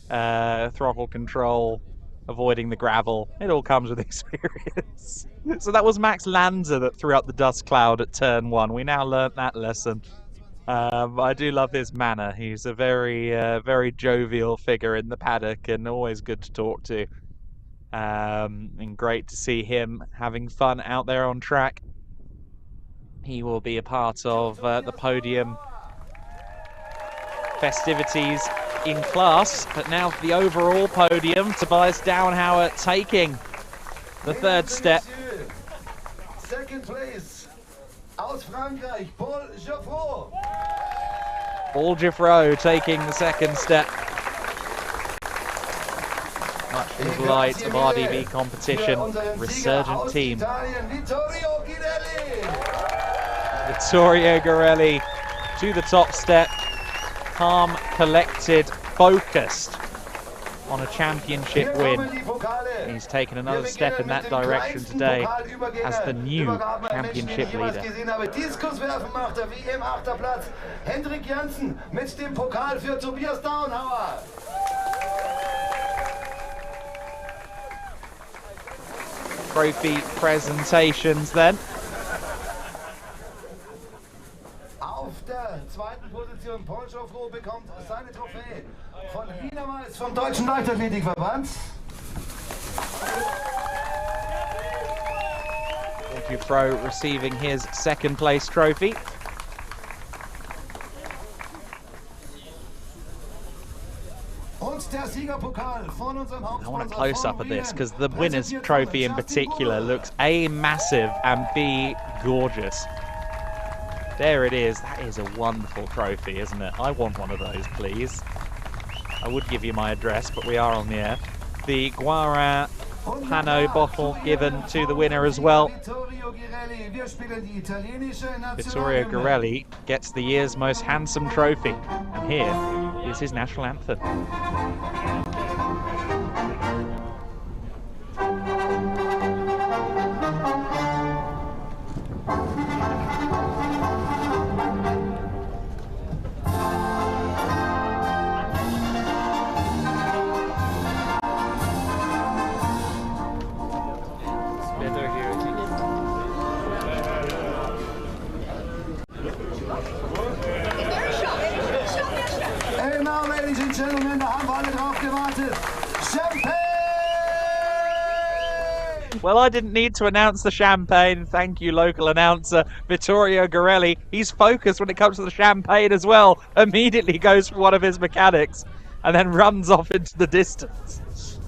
throttle control, avoiding the gravel. It all comes with experience. So that was Max Lanza that threw up the dust cloud at turn 1. We now learnt that lesson. I do love his manner. He's a very jovial figure in the paddock, and always good to talk to. And great to see him having fun out there on track. He will be a part of the podium festivities in class, but now for the overall podium, Tobias Downhauer taking the 3rd step. Second place, aus Frankreich, Paul Geoffroy. Paul Geoffroy taking the 2nd step. Much to the delight of RDV competition, resurgent team. Vittorio Garelli to the top step, calm, collected, focused on a championship win. He's taken another step in that direction today as the new championship leader. Diskuswerfen macht wie im 8. Platz. Hendrik Janssen mit dem Pokal für Tobias Downhauer. Trophy presentations then. Auf der 2. Position Paul Geoffroy bekommt seine Trophäe von Wienermals vom Deutschen Leichtathletikverband. Geoffroy receiving his 2nd place trophy. I want a close-up of this because the winner's trophy in particular looks A, massive, and B, gorgeous. There it is. That is a wonderful trophy, isn't it? I want one of those, please. I would give you my address, but we are on the air. the Guarin Pano bottle given to the winner as well. Vittorio Girelli gets the year's most handsome trophy, and here is his national anthem. And now, ladies and gentlemen, da haben wir alle drauf gewartet. Champagne! Well, I didn't need to announce the champagne. Thank you, local announcer Vittorio Girelli. He's focused when it comes to the champagne as well. Immediately goes for one of his mechanics and then runs off into the distance.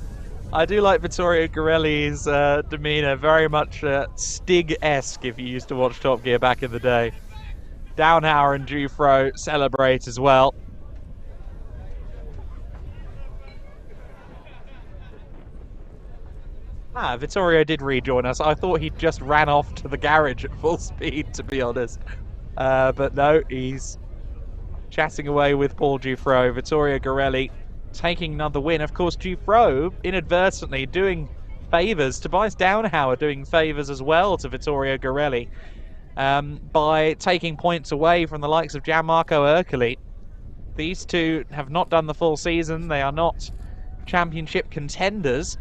I do like Vittorio Girelli's demeanour, very much Stig-esque if you used to watch Top Gear back in the day. Downhauer and Jufro celebrate as well. Vittorio did rejoin us. I thought he just ran off to the garage at full speed, to be honest. But no, he's chatting away with Paul Jufro. Vittorio Girelli taking another win. Of course, Jufro inadvertently doing favours. Tobias Downhauer doing favours as well to Vittorio Girelli by taking points away from the likes of Gianmarco Ercoli. These two have not done the full season. They are not championship contenders.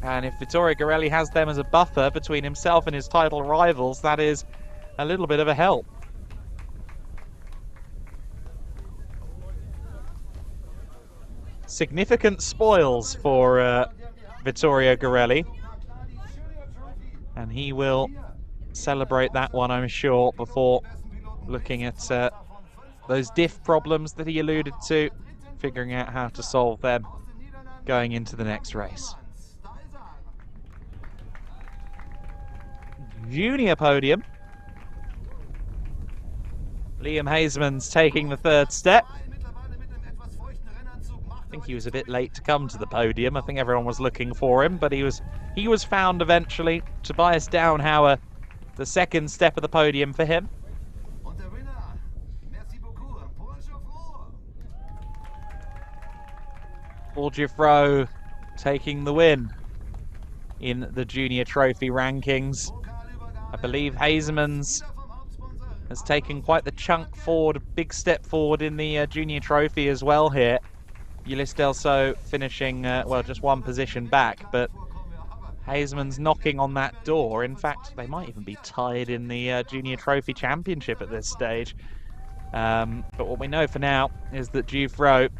And if Vittorio Girelli has them as a buffer between himself and his title rivals, that is a little bit of a help. Significant spoils for Vittorio Girelli. And he will celebrate that one, I'm sure, before looking at those diff problems that he alluded to, figuring out how to solve them going into the next race. Junior podium. Liam Hazeman's taking the third step. I think he was a bit late to come to the podium. I think everyone was looking for him, but he was found eventually. Tobias Downhauer, the second step of the podium for him. Paul Jufro taking the win in the junior trophy rankings. I believe Hazeman's has taken quite the chunk forward, a big step forward in the junior trophy as well here. Ulysse Delso finishing, well, just one position back, but Hazeman's knocking on that door. In fact, they might even be tied in the junior trophy championship at this stage. But what we know for now is that Jufro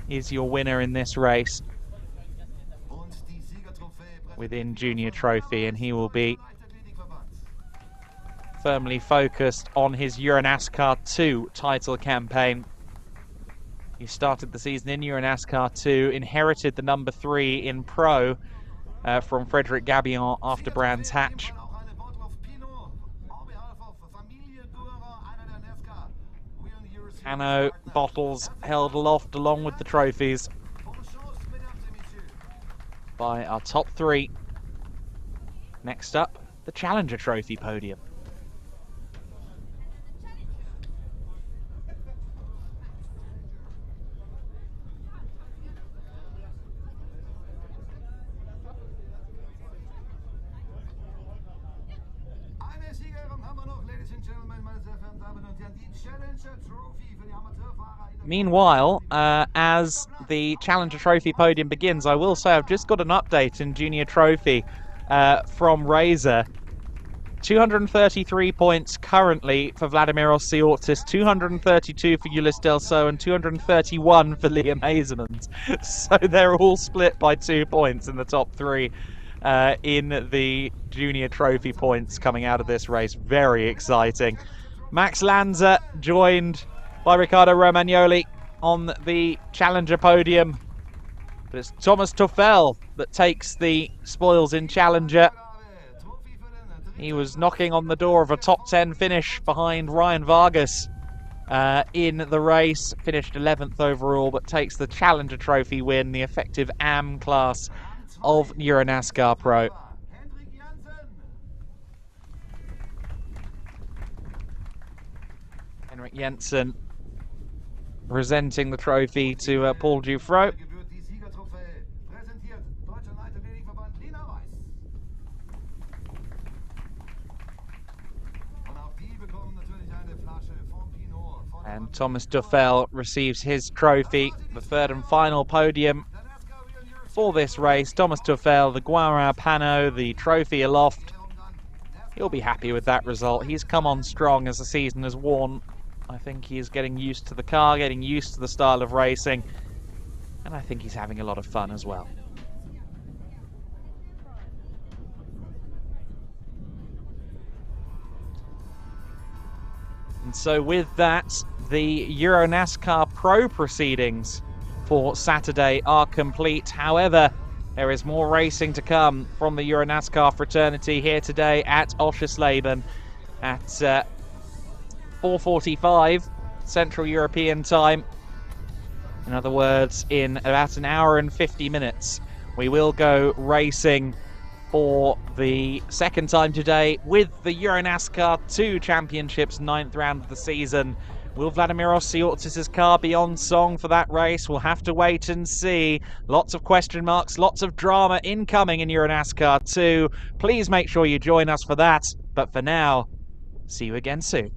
is your winner in this race within junior trophy, and he will be firmly focused on his EuroNASCAR 2 title campaign. He started the season in EuroNASCAR 2, inherited the number 3 in Pro from Frédéric Gabillon after Brands Hatch. Pano bottles held aloft along with the trophies by our top 3. Next up, the Challenger Trophy podium. Meanwhile, as the Challenger Trophy podium begins, I will say I've just got an update in Junior Trophy from Razor. 233 points currently for Vladimir Orsiortis, 232 for Ulysse Delso, and 231 for Liam Hazeman. So they're all split by 2 points in the top 3 in the Junior Trophy points coming out of this race. Very exciting. Max Lanza joined by Riccardo Romagnoli on the Challenger podium. But it's Thomas Tuffel that takes the spoils in Challenger. He was knocking on the door of a top 10 finish behind Ryan Vargas in the race, finished 11th overall, but takes the Challenger Trophy win, the effective AM class of EuroNASCAR Pro. Henrik Jensen presenting the trophy to Paul Dufresne. And Thomas Duffel receives his trophy, the third and final podium for this race. Thomas Duffel, the Guarin Pano, the trophy aloft. He'll be happy with that result. He's come on strong as the season has worn. I think he is getting used to the car, getting used to the style of racing, and I think he's having a lot of fun as well. And so with that, the EuroNASCAR Pro proceedings for Saturday are complete. However, there is more racing to come from the EuroNASCAR fraternity here today at Oschersleben at 4:45 Central European time. In other words, in about an hour and 50 minutes, we will go racing for the second time today with the EuroNASCAR 2 Championships 9th round of the season. Will Vladimir Orsiortis' car be on song for that race? We'll have to wait and see. Lots of question marks, lots of drama incoming in EuroNASCAR 2. Please make sure you join us for that. But for now, see you again soon.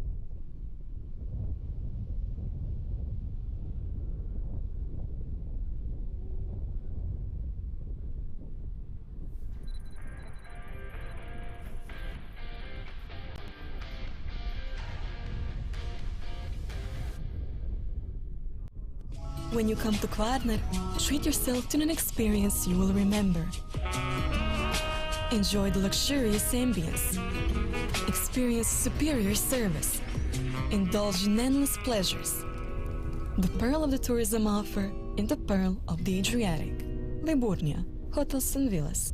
When you come to Kladner, treat yourself to an experience you will remember. Enjoy the luxurious ambience. Experience superior service. Indulge in endless pleasures. The pearl of the tourism offer in the pearl of the Adriatic. Liburnia, Hotels and Villas.